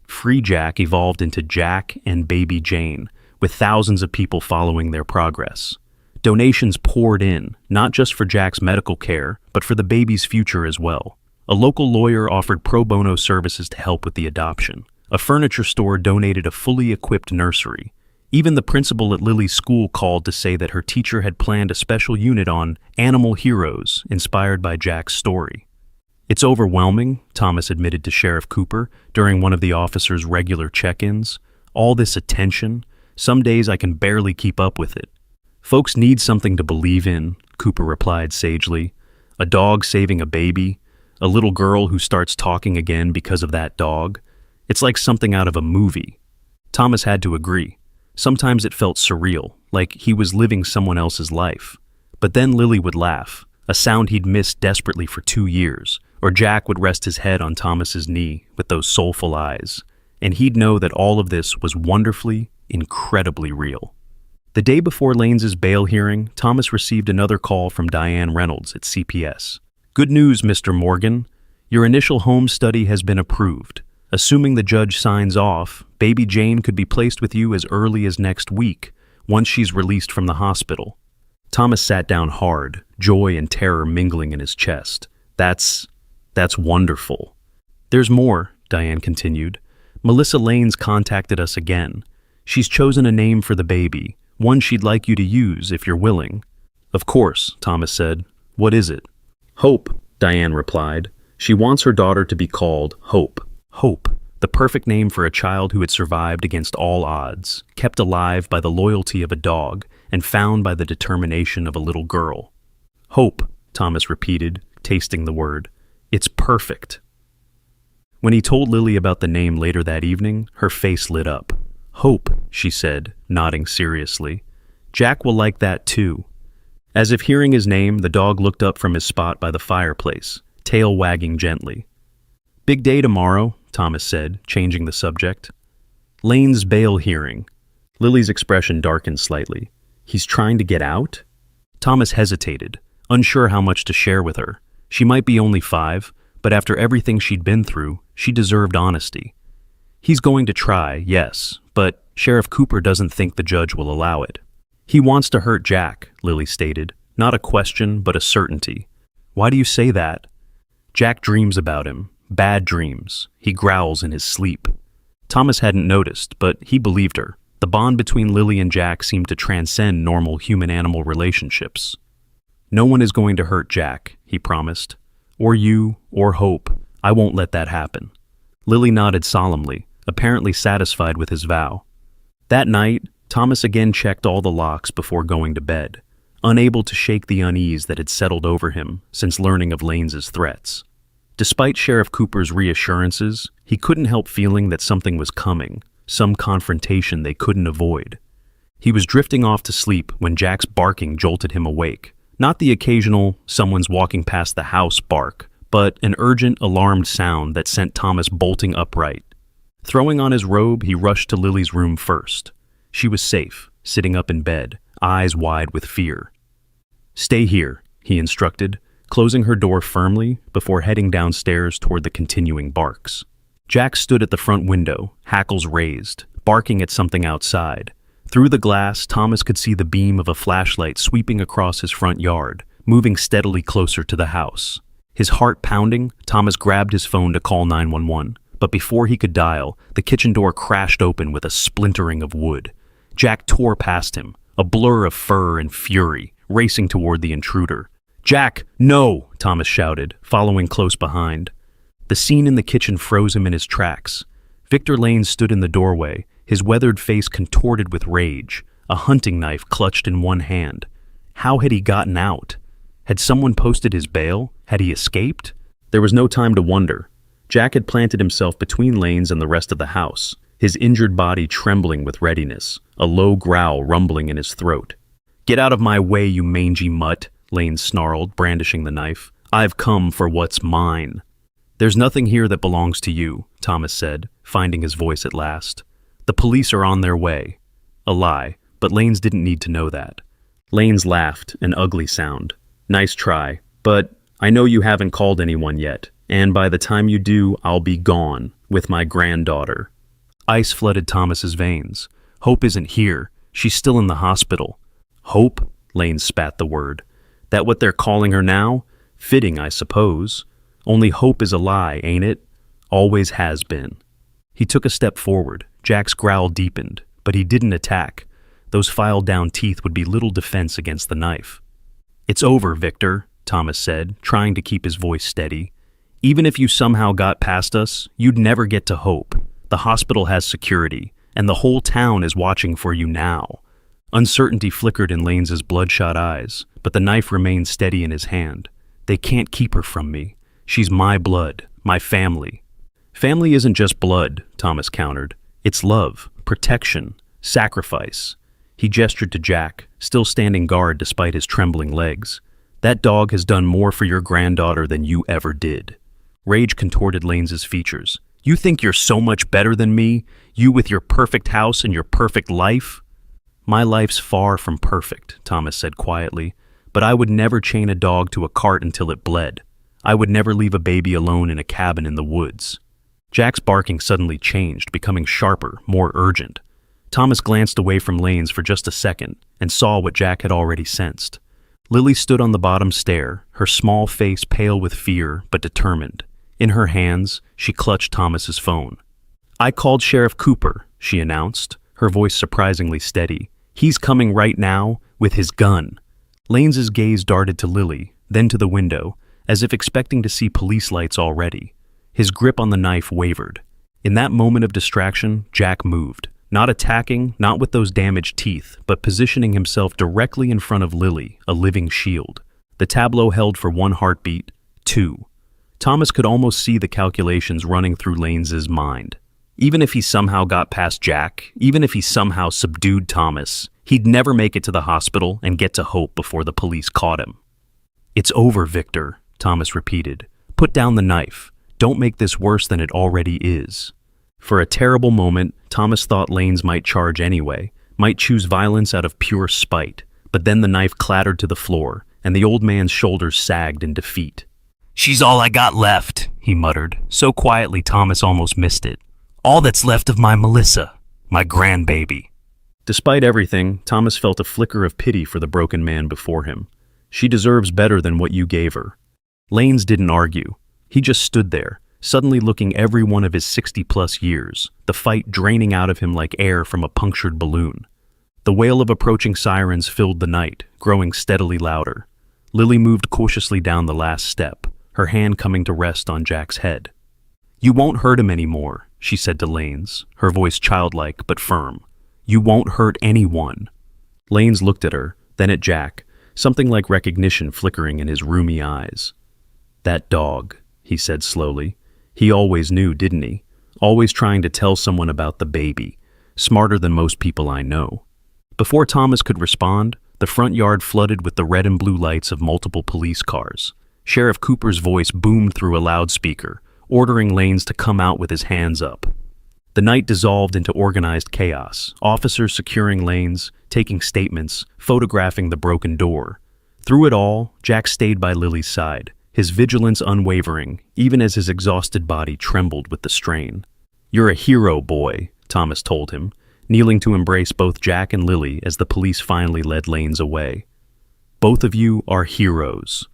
[SPEAKER 1] Free Jack evolved into Jack and Baby Jane, with thousands of people following their progress. Donations poured in, not just for Jack's medical care, but for the baby's future as well. A local lawyer offered pro bono services to help with the adoption. A furniture store donated a fully equipped nursery. Even the principal at Lily's school called to say that her teacher had planned a special unit on animal heroes inspired by Jack's story. "It's overwhelming," Thomas admitted to Sheriff Cooper during one of the officer's regular check-ins. "All this attention, some days I can barely keep up with it." "Folks need something to believe in," Cooper replied sagely. "A dog saving a baby, a little girl who starts talking again because of that dog. It's like something out of a movie." Thomas had to agree. Sometimes it felt surreal, like he was living someone else's life. But then Lily would laugh, a sound he'd missed desperately for 2 years, or Jack would rest his head on Thomas's knee with those soulful eyes, and he'd know that all of this was wonderfully, incredibly real. The day before Lanes's bail hearing, Thomas received another call from Diane Reynolds at CPS. "Good news, Mr. Morgan. Your initial home study has been approved. Assuming the judge signs off, baby Jane could be placed with you as early as next week, once she's released from the hospital." Thomas sat down hard, joy and terror mingling in his chest. That's wonderful." "There's more," Diane continued. "Melissa Lanes contacted us again. She's chosen a name for the baby, one she'd like you to use if you're willing." "Of course," Thomas said. "What is it?" "Hope," Diane replied. "She wants her daughter to be called Hope." Hope, the perfect name for a child who had survived against all odds, kept alive by the loyalty of a dog, and found by the determination of a little girl. "Hope," Thomas repeated, tasting the word. "It's perfect." When he told Lily about the name later that evening, her face lit up. "Hope," she said, nodding seriously. "Jack will like that too." As if hearing his name, the dog looked up from his spot by the fireplace, tail wagging gently. "Big day tomorrow," Thomas said, changing the subject. "Lane's bail hearing." Lily's expression darkened slightly. "He's trying to get out?" Thomas hesitated, unsure how much to share with her. She might be only 5, but after everything she'd been through, she deserved honesty. He's going to try, yes, but Sheriff Cooper doesn't think the judge will allow it. He wants to hurt Jack, Lily stated. Not a question, but a certainty. Why do you say that? Jack dreams about him. Bad dreams. He growls in his sleep. Thomas hadn't noticed, but he believed her. The bond between Lily and Jack seemed to transcend normal human-animal relationships. No one is going to hurt Jack, he promised. Or you, or Hope. I won't let that happen. Lily nodded solemnly, apparently satisfied with his vow. That night, Thomas again checked all the locks before going to bed, unable to shake the unease that had settled over him since learning of Lanes's threats. Despite Sheriff Cooper's reassurances, he couldn't help feeling that something was coming, some confrontation they couldn't avoid. He was drifting off to sleep when Jack's barking jolted him awake. Not the occasional someone's walking past the house bark, but an urgent, alarmed sound that sent Thomas bolting upright. Throwing on his robe, he rushed to Lily's room first. She was safe, sitting up in bed, eyes wide with fear. "Stay here," he instructed, closing her door firmly before heading downstairs toward the continuing barks. Jack stood at the front window, hackles raised, barking at something outside. Through the glass, Thomas could see the beam of a flashlight sweeping across his front yard, moving steadily closer to the house. His heart pounding, Thomas grabbed his phone to call 911, but before he could dial, the kitchen door crashed open with a splintering of wood. Jack tore past him, a blur of fur and fury, racing toward the intruder. "Jack, no!" Thomas shouted, following close behind. The scene in the kitchen froze him in his tracks. Victor Lane stood in the doorway, his weathered face contorted with rage, a hunting knife clutched in one hand. How had he gotten out? Had someone posted his bail? Had he escaped? There was no time to wonder. Jack had planted himself between Lanes and the rest of the house, his injured body trembling with readiness, a low growl rumbling in his throat. "Get out of my way, you mangy mutt," Lane snarled, brandishing the knife. "I've come for what's mine." "There's nothing here that belongs to you," Thomas said, finding his voice at last. "The police are on their way." A lie, but Lanes didn't need to know that. Lanes laughed, an ugly sound. "Nice try, but I know you haven't called anyone yet, and by the time you do, I'll be gone, with my granddaughter." Ice flooded Thomas's veins. "Hope isn't here. She's still in the hospital." "Hope?" Lane spat the word. "That what they're calling her now? Fitting, I suppose. Only Hope is a lie, ain't it? Always has been." He took a step forward. Jack's growl deepened, but he didn't attack. Those filed-down teeth would be little defense against the knife. "It's over, Victor," Thomas said, trying to keep his voice steady. "Even if you somehow got past us, you'd never get to Hope. The hospital has security, and the whole town is watching for you now." Uncertainty flickered in Lanes's bloodshot eyes, but the knife remained steady in his hand. "They can't keep her from me. She's my blood, my family." "Family isn't just blood," Thomas countered. "It's love, protection, sacrifice." He gestured to Jack, still standing guard despite his trembling legs. "That dog has done more for your granddaughter than you ever did." Rage contorted Lanes's features. "You think you're so much better than me? You with your perfect house and your perfect life?" "My life's far from perfect," Thomas said quietly, "but I would never chain a dog to a cart until it bled. I would never leave a baby alone in a cabin in the woods." Jack's barking suddenly changed, becoming sharper, more urgent. Thomas glanced away from Lanes for just a second and saw what Jack had already sensed. Lily stood on the bottom stair, her small face pale with fear but determined. In her hands, she clutched Thomas's phone. "I called Sheriff Cooper," she announced, her voice surprisingly steady. "He's coming right now with his gun." Lanes's gaze darted to Lily, then to the window, as if expecting to see police lights already. His grip on the knife wavered. In that moment of distraction, Jack moved. Not attacking, not with those damaged teeth, but positioning himself directly in front of Lily, a living shield. The tableau held for 1 heartbeat, 2. Thomas could almost see the calculations running through Lanes's mind. Even if he somehow got past Jack, even if he somehow subdued Thomas, he'd never make it to the hospital and get to Hope before the police caught him. "It's over, Victor," Thomas repeated. "Put down the knife. Don't make this worse than it already is." For a terrible moment, Thomas thought Lanes might charge anyway, might choose violence out of pure spite, but then the knife clattered to the floor, and the old man's shoulders sagged in defeat. "She's all I got left," he muttered, so quietly Thomas almost missed it. All that's left of my Melissa, my grandbaby. Despite everything, Thomas felt a flicker of pity for the broken man before him. She deserves better than what you gave her. Lanes didn't argue. He just stood there, suddenly looking every one of his 60-plus years, the fight draining out of him like air from a punctured balloon. The wail of approaching sirens filled the night, growing steadily louder. Lily moved cautiously down the last step, her hand coming to rest on Jack's head. "You won't hurt him anymore," she said to Lanes, her voice childlike but firm. "You won't hurt anyone." Lanes looked at her, then at Jack, something like recognition flickering in his rheumy eyes. "That dog," he said slowly. "He always knew, didn't he? Always trying to tell someone about the baby. Smarter than most people I know." Before Thomas could respond, the front yard flooded with the red and blue lights of multiple police cars. Sheriff Cooper's voice boomed through a loudspeaker, ordering Lanes to come out with his hands up. The night dissolved into organized chaos, officers securing Lanes, taking statements, photographing the broken door. Through it all, Jack stayed by Lily's side, his vigilance unwavering, even as his exhausted body trembled with the strain. "You're a hero, boy," Thomas told him, kneeling to embrace both Jack and Lily as the police finally led Lanes away. "Both of you are heroes."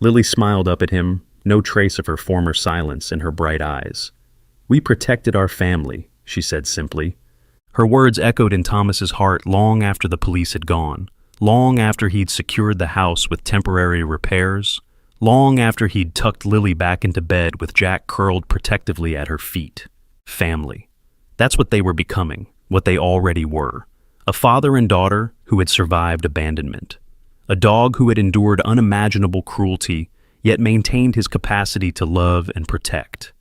[SPEAKER 1] Lily smiled up at him, no trace of her former silence in her bright eyes. "We protected our family," she said simply. Her words echoed in Thomas's heart long after the police had gone, long after he'd secured the house with temporary repairs, long after he'd tucked Lily back into bed with Jack curled protectively at her feet. Family. That's what they were becoming, what they already were. A father and daughter who had survived abandonment. A dog who had endured unimaginable cruelty, yet maintained his capacity to love and protect.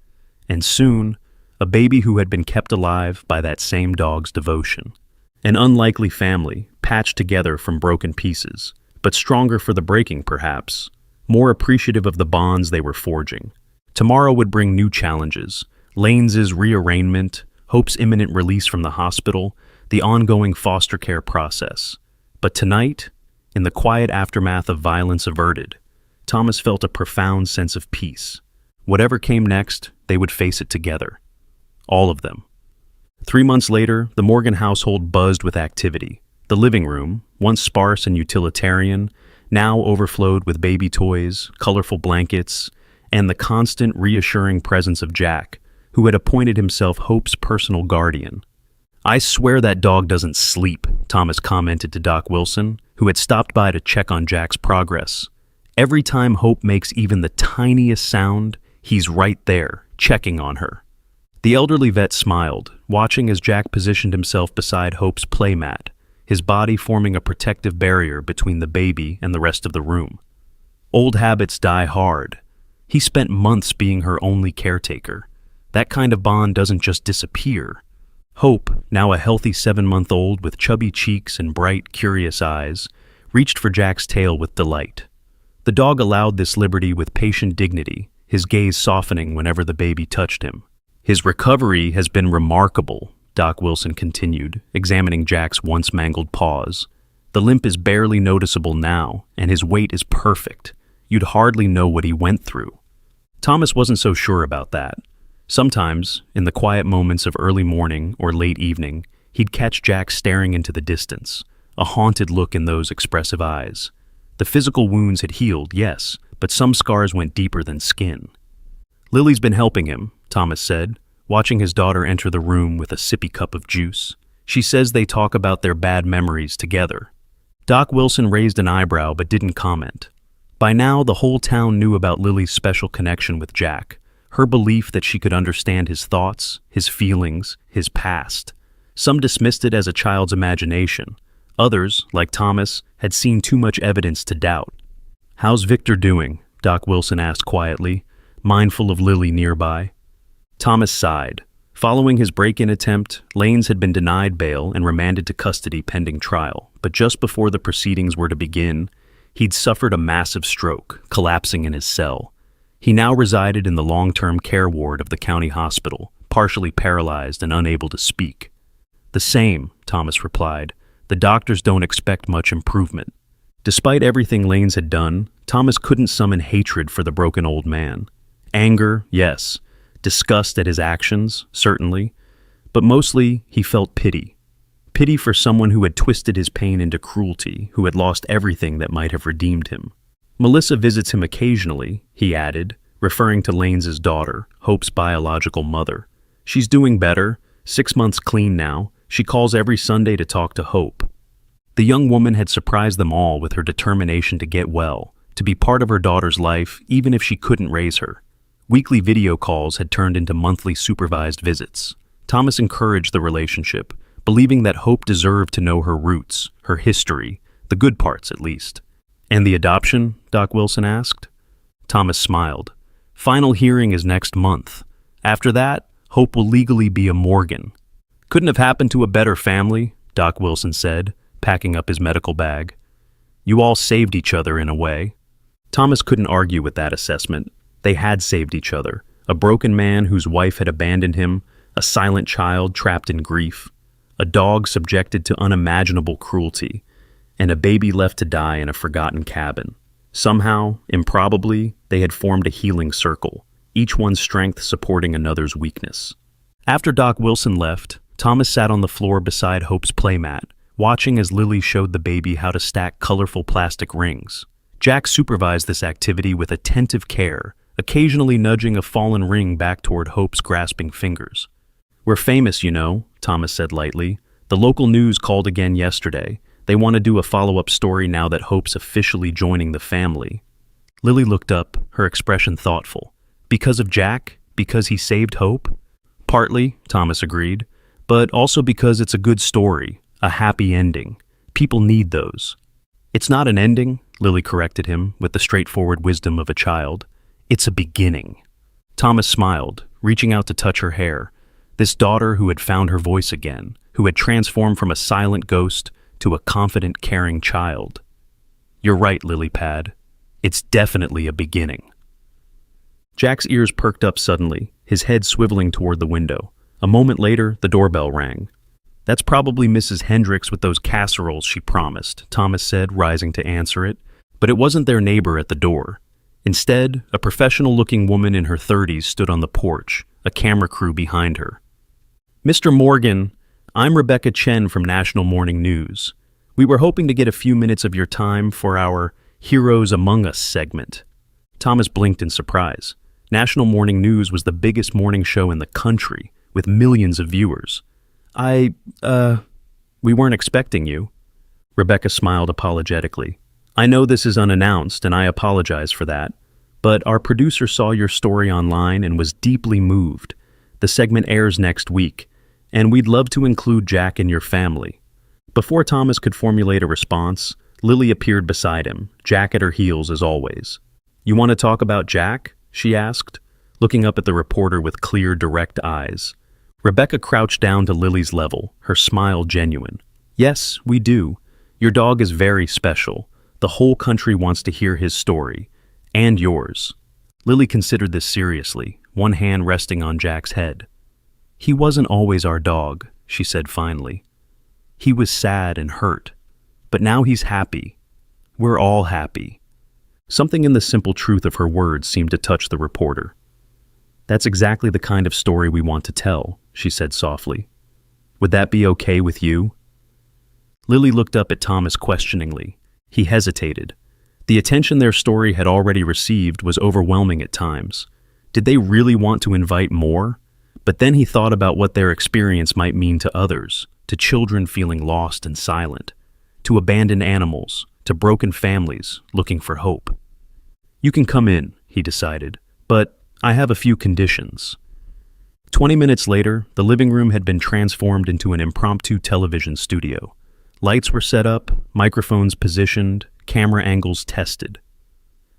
[SPEAKER 1] And soon, a baby who had been kept alive by that same dog's devotion. An unlikely family, patched together from broken pieces, but stronger for the breaking perhaps, more appreciative of the bonds they were forging. Tomorrow would bring new challenges, Lanes's rearrangement, Hope's imminent release from the hospital, the ongoing foster care process. But tonight, in the quiet aftermath of violence averted, Thomas felt a profound sense of peace. Whatever came next, they would face it together. All of them. 3 months later, the Morgan household buzzed with activity. The living room, once sparse and utilitarian, now overflowed with baby toys, colorful blankets, and the constant, reassuring presence of Jack, who had appointed himself Hope's personal guardian. "I swear that dog doesn't sleep," Thomas commented to Doc Wilson, who had stopped by to check on Jack's progress. "Every time Hope makes even the tiniest sound, he's right there, checking on her." The elderly vet smiled, watching as Jack positioned himself beside Hope's playmat, his body forming a protective barrier between the baby and the rest of the room. Old habits die hard. He spent months being her only caretaker. That kind of bond doesn't just disappear. Hope, now a healthy 7-month-old with chubby cheeks and bright, curious eyes, reached for Jack's tail with delight. The dog allowed this liberty with patient dignity, his gaze softening whenever the baby touched him. "His recovery has been remarkable," Doc Wilson continued, examining Jack's once mangled paws. "The limp is barely noticeable now, and his weight is perfect. You'd hardly know what he went through." Thomas wasn't so sure about that. Sometimes, in the quiet moments of early morning or late evening, he'd catch Jack staring into the distance, a haunted look in those expressive eyes. The physical wounds had healed, yes, but some scars went deeper than skin. "Lily's been helping him," Thomas said, watching his daughter enter the room with a sippy cup of juice. "She says they talk about their bad memories together." Doc Wilson raised an eyebrow but didn't comment. By now, the whole town knew about Lily's special connection with Jack, her belief that she could understand his thoughts, his feelings, his past. Some dismissed it as a child's imagination. Others, like Thomas, had seen too much evidence to doubt. "How's Victor doing?" Doc Wilson asked quietly, mindful of Lily nearby. Thomas sighed. Following his break-in attempt, Lanes had been denied bail and remanded to custody pending trial, but just before the proceedings were to begin, he'd suffered a massive stroke, collapsing in his cell. He now resided in the long-term care ward of the county hospital, partially paralyzed and unable to speak. "The same," Thomas replied. "The doctors don't expect much improvement." Despite everything Lanes had done, Thomas couldn't summon hatred for the broken old man. Anger, yes. Disgust at his actions, certainly. But mostly, he felt pity. Pity for someone who had twisted his pain into cruelty, who had lost everything that might have redeemed him. Melissa visits him occasionally, he added, referring to Lane's daughter, Hope's biological mother. She's doing better, 6 months clean now. She calls every Sunday to talk to Hope. The young woman had surprised them all with her determination to get well, to be part of her daughter's life even if she couldn't raise her. Weekly video calls had turned into monthly supervised visits. Thomas encouraged the relationship, believing that Hope deserved to know her roots, her history, the good parts at least. "And the adoption?" Doc Wilson asked. Thomas smiled. "Final hearing is next month. After that, Hope will legally be a Morgan." "Couldn't have happened to a better family," Doc Wilson said, packing up his medical bag. "You all saved each other in a way." Thomas couldn't argue with that assessment. They had saved each other. A broken man whose wife had abandoned him, a silent child trapped in grief, a dog subjected to unimaginable cruelty, and a baby left to die in a forgotten cabin. Somehow, improbably, they had formed a healing circle, each one's strength supporting another's weakness. After Doc Wilson left, Thomas sat on the floor beside Hope's playmat, watching as Lily showed the baby how to stack colorful plastic rings. Jack supervised this activity with attentive care, occasionally nudging a fallen ring back toward Hope's grasping fingers. "We're famous, you know," Thomas said lightly. "The local news called again yesterday. They want to do a follow-up story now that Hope's officially joining the family." Lily looked up, her expression thoughtful. "Because of Jack? Because he saved Hope?" "Partly," Thomas agreed, "but also because it's a good story, a happy ending. People need those." "It's not an ending," Lily corrected him with the straightforward wisdom of a child. "It's a beginning." Thomas smiled, reaching out to touch her hair. This daughter who had found her voice again, who had transformed from a silent ghost to a confident, caring child. "You're right, Lily Pad. It's definitely a beginning." Jack's ears perked up suddenly, his head swiveling toward the window. A moment later, the doorbell rang. "That's probably Mrs. Hendricks with those casseroles she promised," Thomas said, rising to answer it. But it wasn't their neighbor at the door. Instead, a professional-looking woman in her 30s stood on the porch, a camera crew behind her. "Mr. Morgan, I'm Rebecca Chen from National Morning News. We were hoping to get a few minutes of your time for our Heroes Among Us segment." Thomas blinked in surprise. National Morning News was the biggest morning show in the country, with millions of viewers. We weren't expecting you." Rebecca smiled apologetically. "I know this is unannounced, and I apologize for that, but our producer saw your story online and was deeply moved. The segment airs next week, and we'd love to include Jack in your family." Before Thomas could formulate a response, Lily appeared beside him, Jack at her heels as always. "You want to talk about Jack?" she asked, looking up at the reporter with clear, direct eyes. Rebecca crouched down to Lily's level, her smile genuine. "Yes, we do. Your dog is very special. The whole country wants to hear his story. And yours." Lily considered this seriously, one hand resting on Jack's head. "He wasn't always our dog," she said finally. "He was sad and hurt. But now he's happy. We're all happy." Something in the simple truth of her words seemed to touch the reporter. "That's exactly the kind of story we want to tell," she said softly. "Would that be okay with you?" Lily looked up at Thomas questioningly. He hesitated. The attention their story had already received was overwhelming at times. Did they really want to invite more? But then he thought about what their experience might mean to others, to children feeling lost and silent, to abandoned animals, to broken families looking for hope. "You can come in," he decided, "but I have a few conditions." 20 minutes later, the living room had been transformed into an impromptu television studio. Lights were set up, microphones positioned, camera angles tested.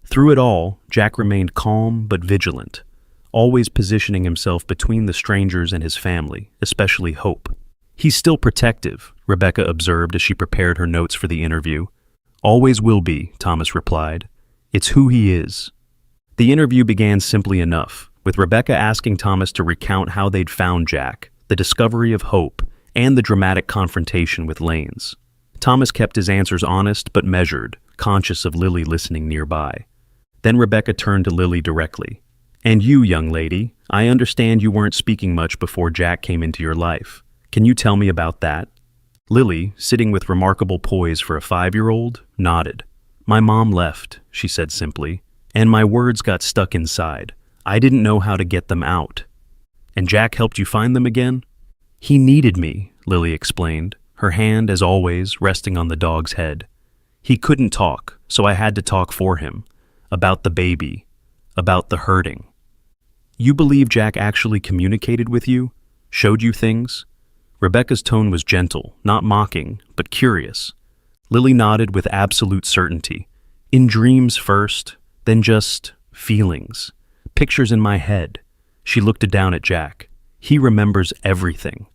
[SPEAKER 1] Through it all, Jack remained calm but vigilant, always positioning himself between the strangers and his family, especially Hope. "He's still protective," Rebecca observed as she prepared her notes for the interview. "Always will be," Thomas replied. "It's who he is." The interview began simply enough, with Rebecca asking Thomas to recount how they'd found Jack, the discovery of Hope, and the dramatic confrontation with Lanes. Thomas kept his answers honest but measured, conscious of Lily listening nearby. Then Rebecca turned to Lily directly. And you, young lady, I understand you weren't speaking much before Jack came into your life. Can you tell me about that? Lily, sitting with remarkable poise for a 5-year-old, nodded. My mom left, she said simply, and my words got stuck inside. I didn't know how to get them out. And Jack helped you find them again? He needed me, Lily explained, her hand, as always, resting on the dog's head. He couldn't talk, so I had to talk for him. About the baby. About the hurting. You believe Jack actually communicated with you? Showed you things? Rebecca's tone was gentle, not mocking, but curious. Lily nodded with absolute certainty. In dreams first, then just feelings. Pictures in my head. She looked down at Jack. He remembers everything.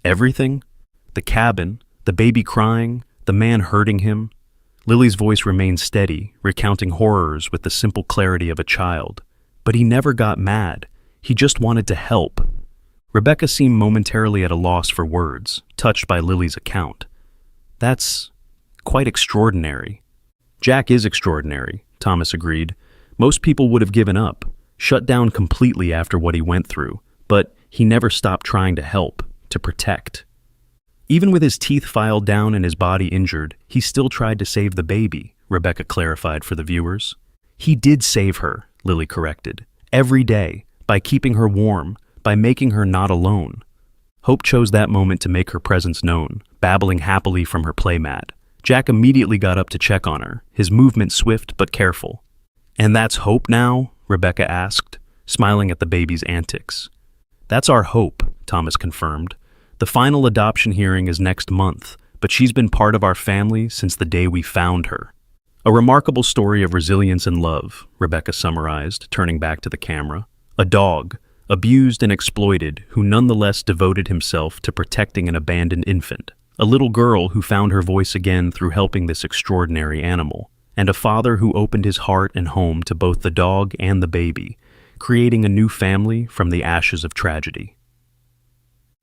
[SPEAKER 1] Everything? The cabin, the baby crying, the man hurting him. Lily's voice remained steady, recounting horrors with the simple clarity of a child. But he never got mad. He just wanted to help. Rebecca seemed momentarily at a loss for words, touched by Lily's account. That's quite extraordinary. Jack is extraordinary, Thomas agreed. Most people would have given up, shut down completely after what he went through, but he never stopped trying to help, to protect. Even with his teeth filed down and his body injured, he still tried to save the baby, Rebecca clarified for the viewers. He did save her, Lily corrected. Every day, by keeping her warm, by making her not alone. Hope chose that moment to make her presence known, babbling happily from her playmat. Jack immediately got up to check on her, his movement swift but careful. And that's Hope now? Rebecca asked, smiling at the baby's antics. That's our Hope, Thomas confirmed. The final adoption hearing is next month, but she's been part of our family since the day we found her. A remarkable story of resilience and love, Rebecca summarized, turning back to the camera. A dog, abused and exploited, who nonetheless devoted himself to protecting an abandoned infant. A little girl who found her voice again through helping this extraordinary animal. And a father who opened his heart and home to both the dog and the baby, creating a new family from the ashes of tragedy.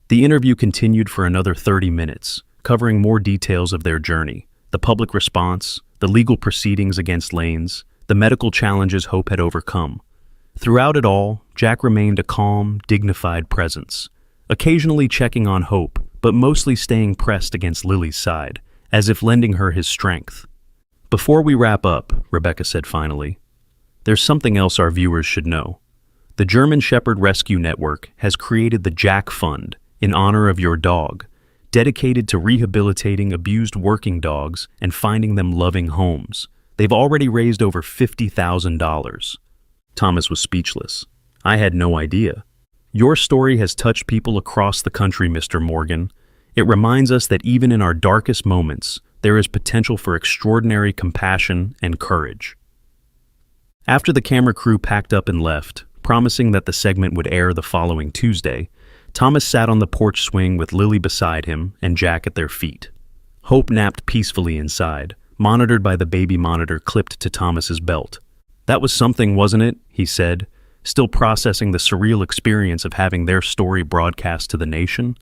[SPEAKER 1] The interview continued for another 30 minutes, covering more details of their journey, the public response, the legal proceedings against Lanes, the medical challenges Hope had overcome. Throughout it all, Jack remained a calm, dignified presence, occasionally checking on Hope, but mostly staying pressed against Lily's side, as if lending her his strength. Before we wrap up, Rebecca said finally, there's something else our viewers should know. The German Shepherd Rescue Network has created the Jack Fund, in honor of your dog, dedicated to rehabilitating abused working dogs and finding them loving homes. They've already raised over $50,000. Thomas was speechless. I had no idea. Your story has touched people across the country, Mr. Morgan. It reminds us that even in our darkest moments, there is potential for extraordinary compassion and courage. After the camera crew packed up and left, promising that the segment would air the following Tuesday, Thomas sat on the porch swing with Lily beside him and Jack at their feet. Hope napped peacefully inside, monitored by the baby monitor clipped to Thomas's belt. That was something, wasn't it? He said, still processing the surreal experience of having their story broadcast to the nation.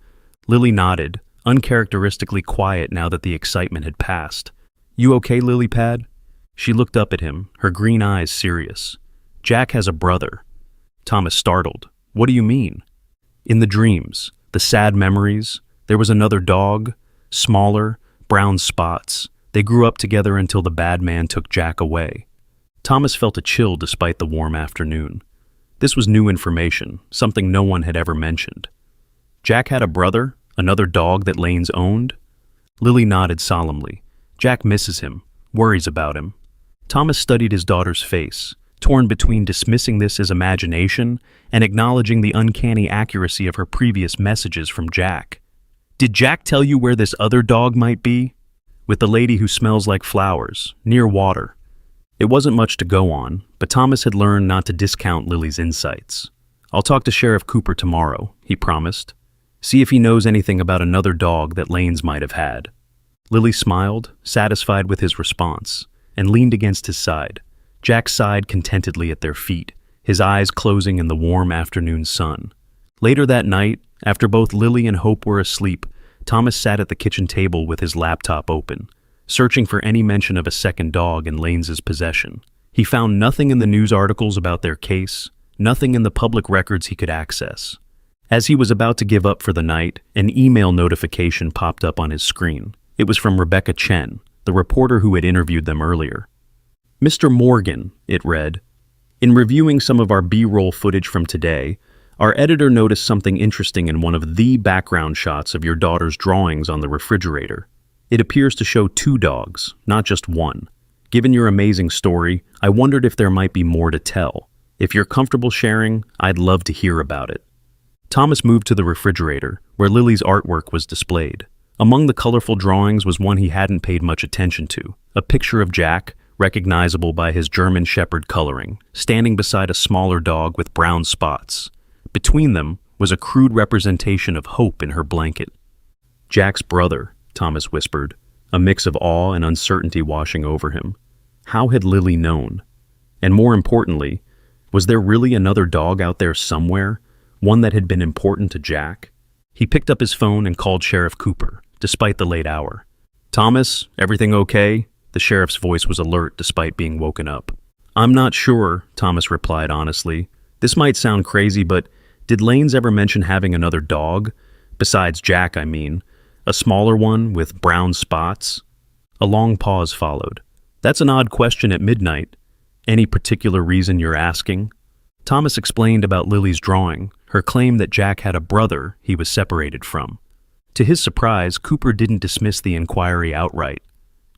[SPEAKER 1] Lily nodded, uncharacteristically quiet now that the excitement had passed. You okay, Lily Pad? She looked up at him, her green eyes serious. Jack has a brother. Thomas startled. What do you mean? In the dreams, the sad memories, there was another dog, smaller, brown spots. They grew up together until the bad man took Jack away. Thomas felt a chill despite the warm afternoon. This was new information, something no one had ever mentioned. Jack had a brother, another dog that Lanes owned? Lily nodded solemnly. Jack misses him, worries about him. Thomas studied his daughter's face, torn between dismissing this as imagination and acknowledging the uncanny accuracy of her previous messages from Jack. Did Jack tell you where this other dog might be? With the lady who smells like flowers, near water. It wasn't much to go on, but Thomas had learned not to discount Lily's insights. I'll talk to Sheriff Cooper tomorrow, he promised. See if he knows anything about another dog that Lanes might have had. Lily smiled, satisfied with his response, and leaned against his side. Jack sighed contentedly at their feet, his eyes closing in the warm afternoon sun. Later that night, after both Lily and Hope were asleep, Thomas sat at the kitchen table with his laptop open, searching for any mention of a second dog in Lanes's possession. He found nothing in the news articles about their case, nothing in the public records he could access. As he was about to give up for the night, an email notification popped up on his screen. It was from Rebecca Chen, the reporter who had interviewed them earlier. "Mr. Morgan," it read, "in reviewing some of our B-roll footage from today, our editor noticed something interesting in one of the background shots of your daughter's drawings on the refrigerator. It appears to show 2 dogs, not just one. Given your amazing story, I wondered if there might be more to tell. If you're comfortable sharing, I'd love to hear about it." Thomas moved to the refrigerator, where Lily's artwork was displayed. Among the colorful drawings was one he hadn't paid much attention to, a picture of Jack, recognizable by his German Shepherd coloring, standing beside a smaller dog with brown spots. Between them was a crude representation of Hope in her blanket. "Jack's brother," Thomas whispered, a mix of awe and uncertainty washing over him. How had Lily known? And more importantly, was there really another dog out there somewhere, one that had been important to Jack? He picked up his phone and called Sheriff Cooper, despite the late hour. "Thomas, everything okay?" The sheriff's voice was alert despite being woken up. "I'm not sure," Thomas replied honestly. "This might sound crazy, but did Lanes ever mention having another dog? Besides Jack, I mean. A smaller one with brown spots?" A long pause followed. "That's an odd question at midnight. Any particular reason you're asking?" Thomas explained about Lily's drawing, her claim that Jack had a brother he was separated from. To his surprise, Cooper didn't dismiss the inquiry outright.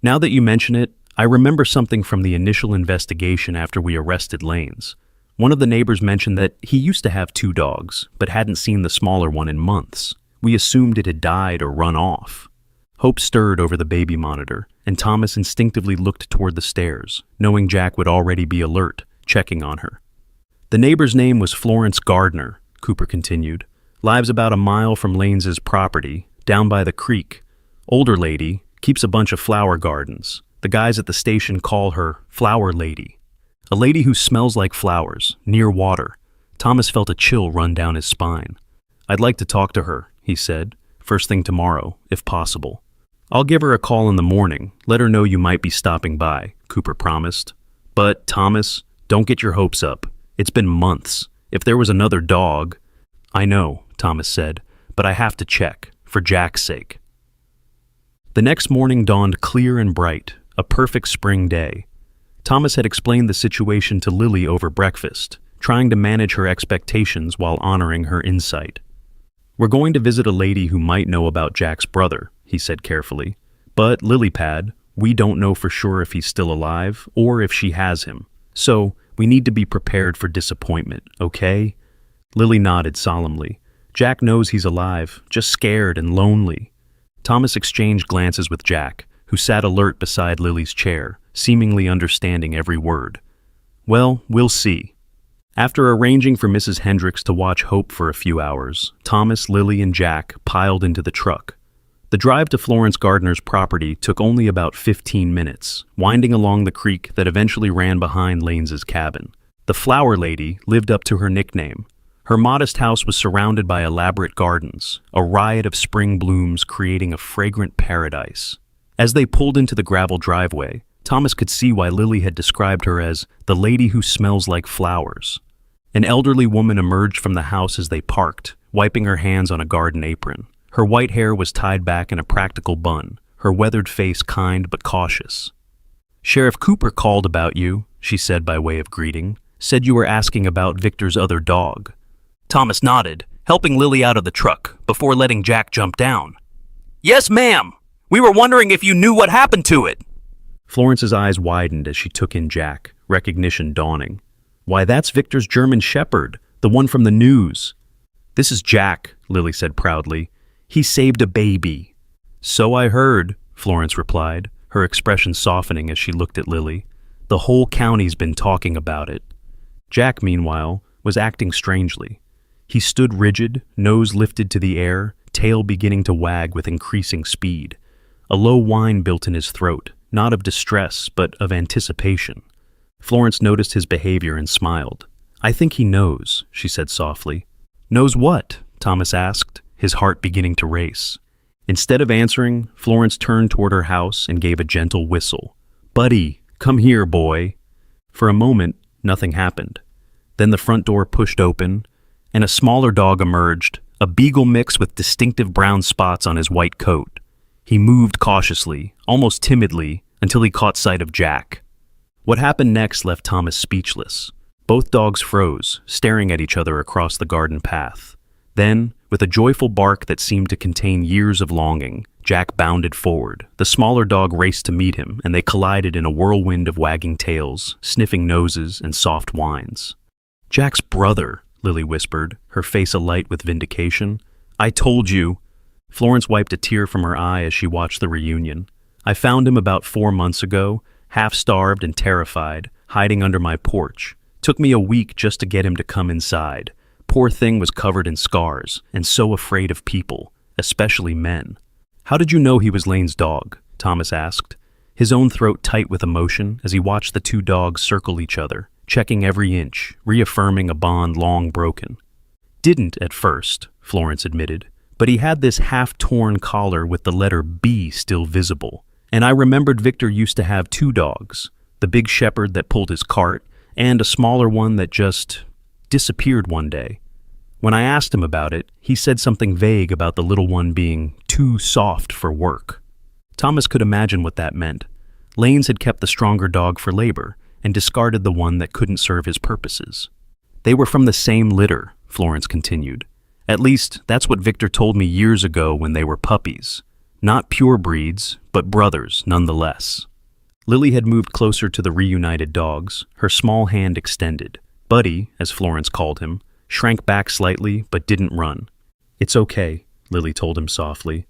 [SPEAKER 1] "Now that you mention it, I remember something from the initial investigation after we arrested Lanes. One of the neighbors mentioned that he used to have 2 dogs, but hadn't seen the smaller one in months. We assumed it had died or run off." Hope stirred over the baby monitor, and Thomas instinctively looked toward the stairs, knowing Jack would already be alert, checking on her. "The neighbor's name was Florence Gardner," Cooper continued. "Lives about a mile from Lanes's property, down by the creek. Older lady, keeps a bunch of flower gardens. The guys at the station call her Flower Lady. A lady who smells like flowers, near water." Thomas felt a chill run down his spine. "I'd like to talk to her," he said, "first thing tomorrow, if possible." "I'll give her a call in the morning, let her know you might be stopping by," Cooper promised. "But, Thomas, don't get your hopes up. It's been months. If there was another dog—" "I know," Thomas said, "but I have to check, for Jack's sake." The next morning dawned clear and bright, a perfect spring day. Thomas had explained the situation to Lily over breakfast, trying to manage her expectations while honoring her insight. "We're going to visit a lady who might know about Jack's brother," he said carefully. "But, Lilypad, we don't know for sure if he's still alive or if she has him. So, we need to be prepared for disappointment, okay?" Lily nodded solemnly. "Jack knows he's alive, just scared and lonely." Thomas exchanged glances with Jack, who sat alert beside Lily's chair, seemingly understanding every word. "Well, we'll see." After arranging for Mrs. Hendricks to watch Hope for a few hours, Thomas, Lily, and Jack piled into the truck. The drive to Florence Gardner's property took only about 15 minutes, winding along the creek that eventually ran behind Lanes's cabin. The Flower Lady lived up to her nickname. Her modest house was surrounded by elaborate gardens, a riot of spring blooms creating a fragrant paradise. As they pulled into the gravel driveway, Thomas could see why Lily had described her as the lady who smells like flowers. An elderly woman emerged from the house as they parked, wiping her hands on a garden apron. Her white hair was tied back in a practical bun, her weathered face kind but cautious. "Sheriff Cooper called about you," she said by way of greeting. "Said you were asking about Victor's other dog." Thomas nodded, helping Lily out of the truck before letting Jack jump down. "Yes, ma'am! We were wondering if you knew what happened to it." Florence's eyes widened as she took in Jack, recognition dawning. "Why, that's Victor's German Shepherd, the one from the news." "This is Jack," Lily said proudly. "He saved a baby." "So I heard," Florence replied, her expression softening as she looked at Lily. "The whole county's been talking about it." Jack, meanwhile, was acting strangely. He stood rigid, nose lifted to the air, tail beginning to wag with increasing speed. A low whine built in his throat, not of distress, but of anticipation. Florence noticed his behavior and smiled. "I think he knows," she said softly. "Knows what?" Thomas asked, his heart beginning to race. Instead of answering, Florence turned toward her house and gave a gentle whistle. "Buddy, come here, boy." For a moment, nothing happened. Then the front door pushed open, and a smaller dog emerged, a beagle mix with distinctive brown spots on his white coat. He moved cautiously, almost timidly, until he caught sight of Jack. What happened next left Thomas speechless. Both dogs froze, staring at each other across the garden path. Then, with a joyful bark that seemed to contain years of longing, Jack bounded forward. The smaller dog raced to meet him, and they collided in a whirlwind of wagging tails, sniffing noses, and soft whines. "Jack's brother," Lily whispered, her face alight with vindication. "I told you." Florence wiped a tear from her eye as she watched the reunion. "I found him about 4 months ago, half-starved and terrified, hiding under my porch. Took me a week just to get him to come inside. Poor thing was covered in scars, and so afraid of people, especially men." "How did you know he was Lane's dog?" Thomas asked, his own throat tight with emotion as he watched the two dogs circle each other, checking every inch, reaffirming a bond long broken. "Didn't at first," Florence admitted, "but he had this half-torn collar with the letter B still visible. And I remembered Victor used to have 2 dogs, the big shepherd that pulled his cart, and a smaller one that just disappeared one day. When I asked him about it, he said something vague about the little one being too soft for work." Thomas could imagine what that meant. Lane's had kept the stronger dog for labor and discarded the one that couldn't serve his purposes. "They were from the same litter," Florence continued. "At least, that's what Victor told me years ago when they were puppies. Not pure breeds, but brothers nonetheless." Lily had moved closer to the reunited dogs, her small hand extended. Buddy, as Florence called him, shrank back slightly but didn't run. "It's okay," Lily told him softly.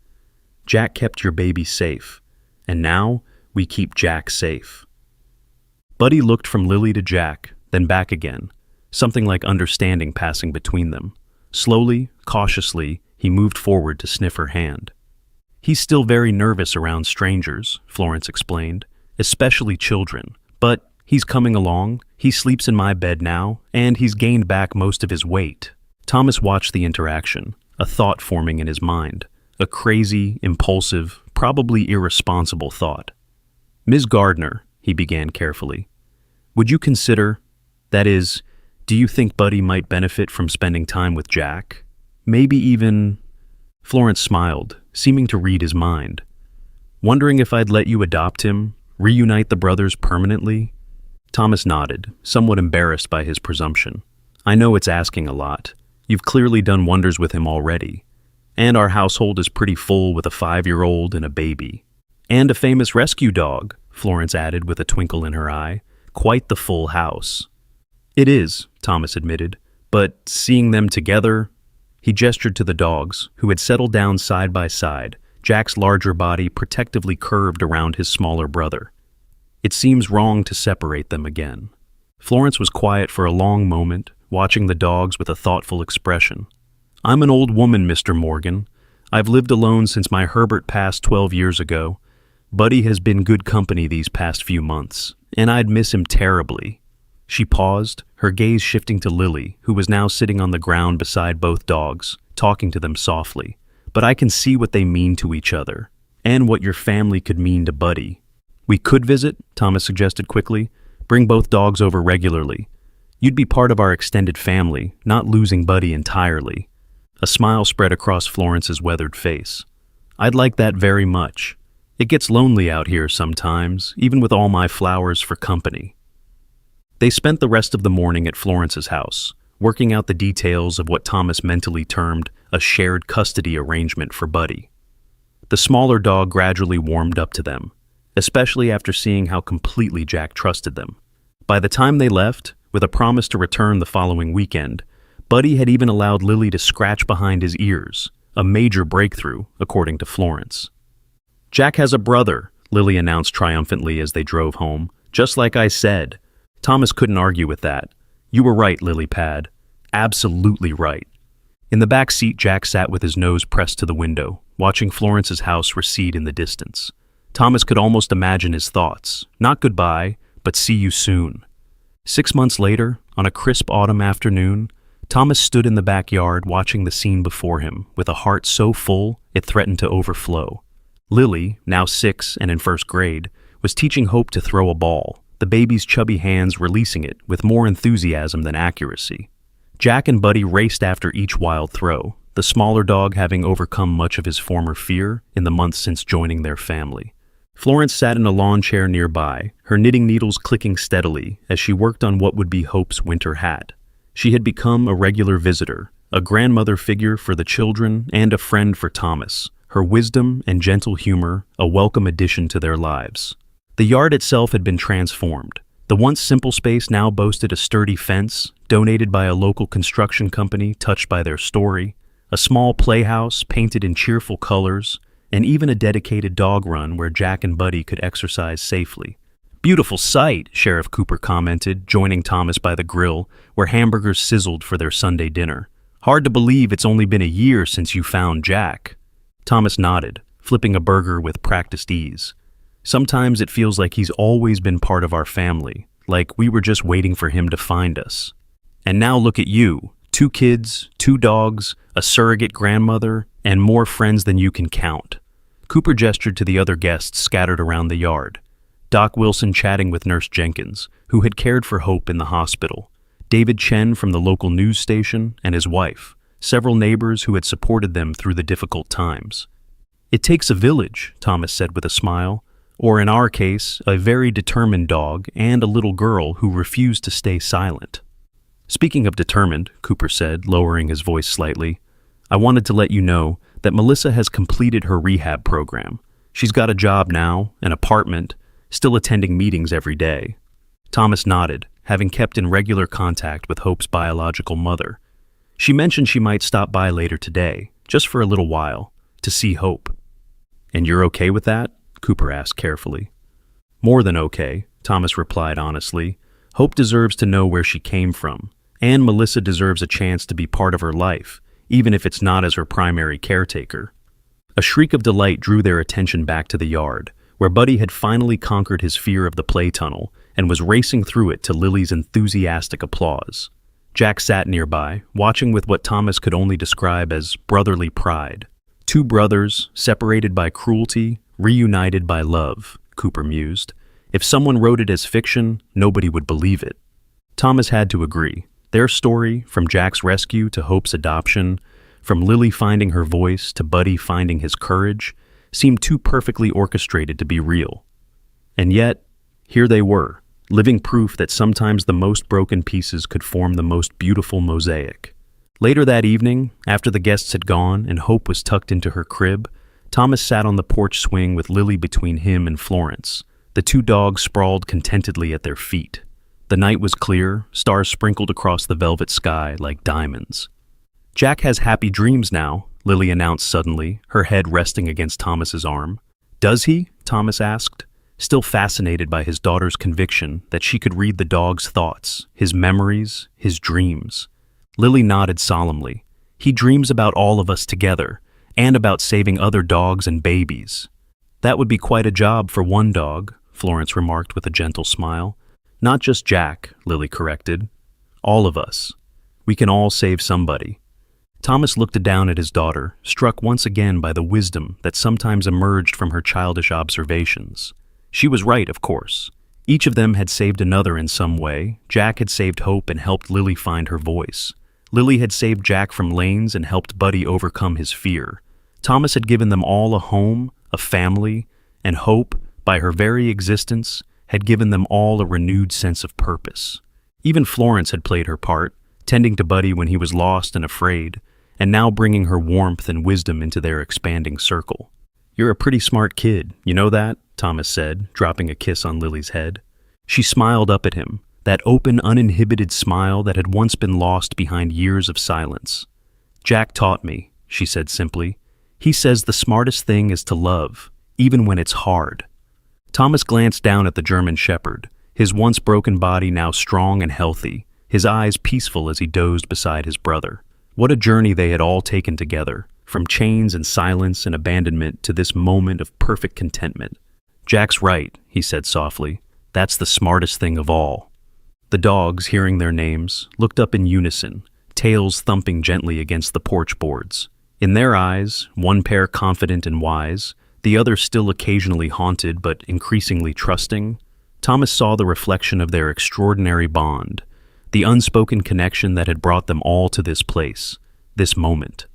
[SPEAKER 1] "Jack kept your baby safe, and now we keep Jack safe." Buddy looked from Lily to Jack, then back again, something like understanding passing between them. Slowly, cautiously, he moved forward to sniff her hand. "He's still very nervous around strangers," Florence explained, "especially children. But he's coming along, he sleeps in my bed now, and he's gained back most of his weight." Thomas watched the interaction, a thought forming in his mind. A crazy, impulsive, probably irresponsible thought. "Ms. Gardner," he began carefully, "would you consider, that is, do you think Buddy might benefit from spending time with Jack? Maybe even—" Florence smiled, seeming to read his mind. "Wondering if I'd let you adopt him, reunite the brothers permanently?" Thomas nodded, somewhat embarrassed by his presumption. "I know it's asking a lot. You've clearly done wonders with him already. And our household is pretty full with a 5-year-old and a baby. And a famous rescue dog," Florence added with a twinkle in her eye. "Quite the full house." "It is," Thomas admitted, "but seeing them together—" He gestured to the dogs, who had settled down side by side, Jack's larger body protectively curved around his smaller brother. "It seems wrong to separate them again." Florence was quiet for a long moment, watching the dogs with a thoughtful expression. "I'm an old woman, Mr. Morgan. I've lived alone since my Herbert passed 12 years ago. Buddy has been good company these past few months, and I'd miss him terribly." She paused, her gaze shifting to Lily, who was now sitting on the ground beside both dogs, talking to them softly. "But I can see what they mean to each other, and what your family could mean to Buddy." "We could visit," Thomas suggested quickly. "Bring both dogs over regularly. You'd be part of our extended family, not losing Buddy entirely." A smile spread across Florence's weathered face. "I'd like that very much. It gets lonely out here sometimes, even with all my flowers for company." They spent the rest of the morning at Florence's house, working out the details of what Thomas mentally termed a shared custody arrangement for Buddy. The smaller dog gradually warmed up to them, especially after seeing how completely Jack trusted them. By the time they left, with a promise to return the following weekend, Buddy had even allowed Lily to scratch behind his ears, a major breakthrough, according to Florence. "Jack has a brother," Lily announced triumphantly as they drove home. "Just like I said." Thomas couldn't argue with that. "You were right, Lily Pad. Absolutely right." In the back seat, Jack sat with his nose pressed to the window, watching Florence's house recede in the distance. Thomas could almost imagine his thoughts. Not goodbye, but see you soon. 6 months later, on a crisp autumn afternoon, Thomas stood in the backyard watching the scene before him with a heart so full it threatened to overflow. Lily, now 6 and in first grade, was teaching Hope to throw a ball, the baby's chubby hands releasing it with more enthusiasm than accuracy. Jack and Buddy raced after each wild throw, the smaller dog having overcome much of his former fear in the months since joining their family. Florence sat in a lawn chair nearby, her knitting needles clicking steadily as she worked on what would be Hope's winter hat. She had become a regular visitor, a grandmother figure for the children and a friend for Thomas, her wisdom and gentle humor a welcome addition to their lives. The yard itself had been transformed. The once simple space now boasted a sturdy fence, donated by a local construction company touched by their story, a small playhouse painted in cheerful colors, and even a dedicated dog run where Jack and Buddy could exercise safely. "Beautiful sight," Sheriff Cooper commented, joining Thomas by the grill, where hamburgers sizzled for their Sunday dinner. "Hard to believe it's only been a year since you found Jack." Thomas nodded, flipping a burger with practiced ease. "Sometimes it feels like he's always been part of our family, like we were just waiting for him to find us. And now look at you, 2 kids, 2 dogs, a surrogate grandmother, and more friends than you can count." Cooper gestured to the other guests scattered around the yard. Doc Wilson chatting with Nurse Jenkins, who had cared for Hope in the hospital, David Chen from the local news station, and his wife, several neighbors who had supported them through the difficult times. "It takes a village," Thomas said with a smile, "or in our case, a very determined dog and a little girl who refused to stay silent." "Speaking of determined," Cooper said, lowering his voice slightly, "I wanted to let you know that Melissa has completed her rehab program. She's got a job now, an apartment, still attending meetings every day." Thomas nodded, having kept in regular contact with Hope's biological mother. "She mentioned she might stop by later today, just for a little while, to see Hope." "And you're okay with that?" Cooper asked carefully. "More than okay," Thomas replied honestly. "Hope deserves to know where she came from, and Melissa deserves a chance to be part of her life, even if it's not as her primary caretaker." A shriek of delight drew their attention back to the yard, where Buddy had finally conquered his fear of the play tunnel and was racing through it to Lily's enthusiastic applause. Jack sat nearby, watching with what Thomas could only describe as brotherly pride. 2 brothers, separated by cruelty, reunited by love, Cooper mused. If someone wrote it as fiction, nobody would believe it. Thomas had to agree. Their story, from Jack's rescue to Hope's adoption, from Lily finding her voice to Buddy finding his courage, seemed too perfectly orchestrated to be real. And yet, here they were, living proof that sometimes the most broken pieces could form the most beautiful mosaic. Later that evening, after the guests had gone and Hope was tucked into her crib, Thomas sat on the porch swing with Lily between him and Florence, the 2 dogs sprawled contentedly at their feet. The night was clear, stars sprinkled across the velvet sky like diamonds. "Jack has happy dreams now," Lily announced suddenly, her head resting against Thomas's arm. "Does he?" Thomas asked, still fascinated by his daughter's conviction that she could read the dog's thoughts, his memories, his dreams. Lily nodded solemnly. "He dreams about all of us together, and about saving other dogs and babies." "That would be quite a job for one dog," Florence remarked with a gentle smile. "Not just Jack," Lily corrected. "All of us. We can all save somebody." Thomas looked down at his daughter, struck once again by the wisdom that sometimes emerged from her childish observations. She was right, of course. Each of them had saved another in some way. Jack had saved Hope and helped Lily find her voice. Lily had saved Jack from lanes and helped Buddy overcome his fear. Thomas had given them all a home, a family, and Hope, by her very existence, had given them all a renewed sense of purpose. Even Florence had played her part, tending to Buddy when he was lost and afraid, and now bringing her warmth and wisdom into their expanding circle. "You're a pretty smart kid, you know that?" Thomas said, dropping a kiss on Lily's head. She smiled up at him, that open, uninhibited smile that had once been lost behind years of silence. "Jack taught me," she said simply. "He says the smartest thing is to love, even when it's hard." Thomas glanced down at the German shepherd, his once broken body now strong and healthy, his eyes peaceful as he dozed beside his brother. What a journey they had all taken together, from chains and silence and abandonment to this moment of perfect contentment. "Jack's right," he said softly. "That's the smartest thing of all." The dogs, hearing their names, looked up in unison, tails thumping gently against the porch boards. In their eyes, one pair confident and wise, the other still occasionally haunted but increasingly trusting, Thomas saw the reflection of their extraordinary bond, the unspoken connection that had brought them all to this place, this moment.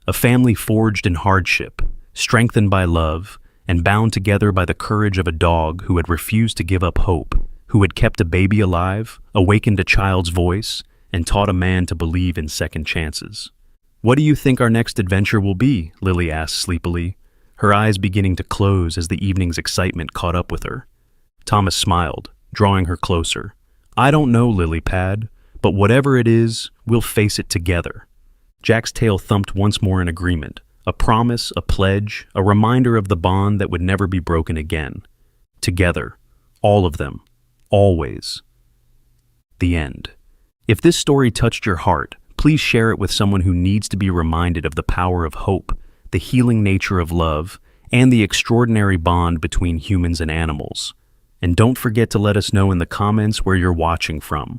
[SPEAKER 1] A family forged in hardship, strengthened by love, and bound together by the courage of a dog who had refused to give up hope, who had kept a baby alive, awakened a child's voice, and taught a man to believe in second chances. "What do you think our next adventure will be?" Lily asked sleepily, her eyes beginning to close as the evening's excitement caught up with her. Thomas smiled, drawing her closer. "I don't know, Lily Pad, but whatever it is, we'll face it together." Jack's tail thumped once more in agreement, a promise, a pledge, a reminder of the bond that would never be broken again. Together, all of them, always. The end. If this story touched your heart, please share it with someone who needs to be reminded of the power of hope, the healing nature of love, and the extraordinary bond between humans and animals. And don't forget to let us know in the comments where you're watching from.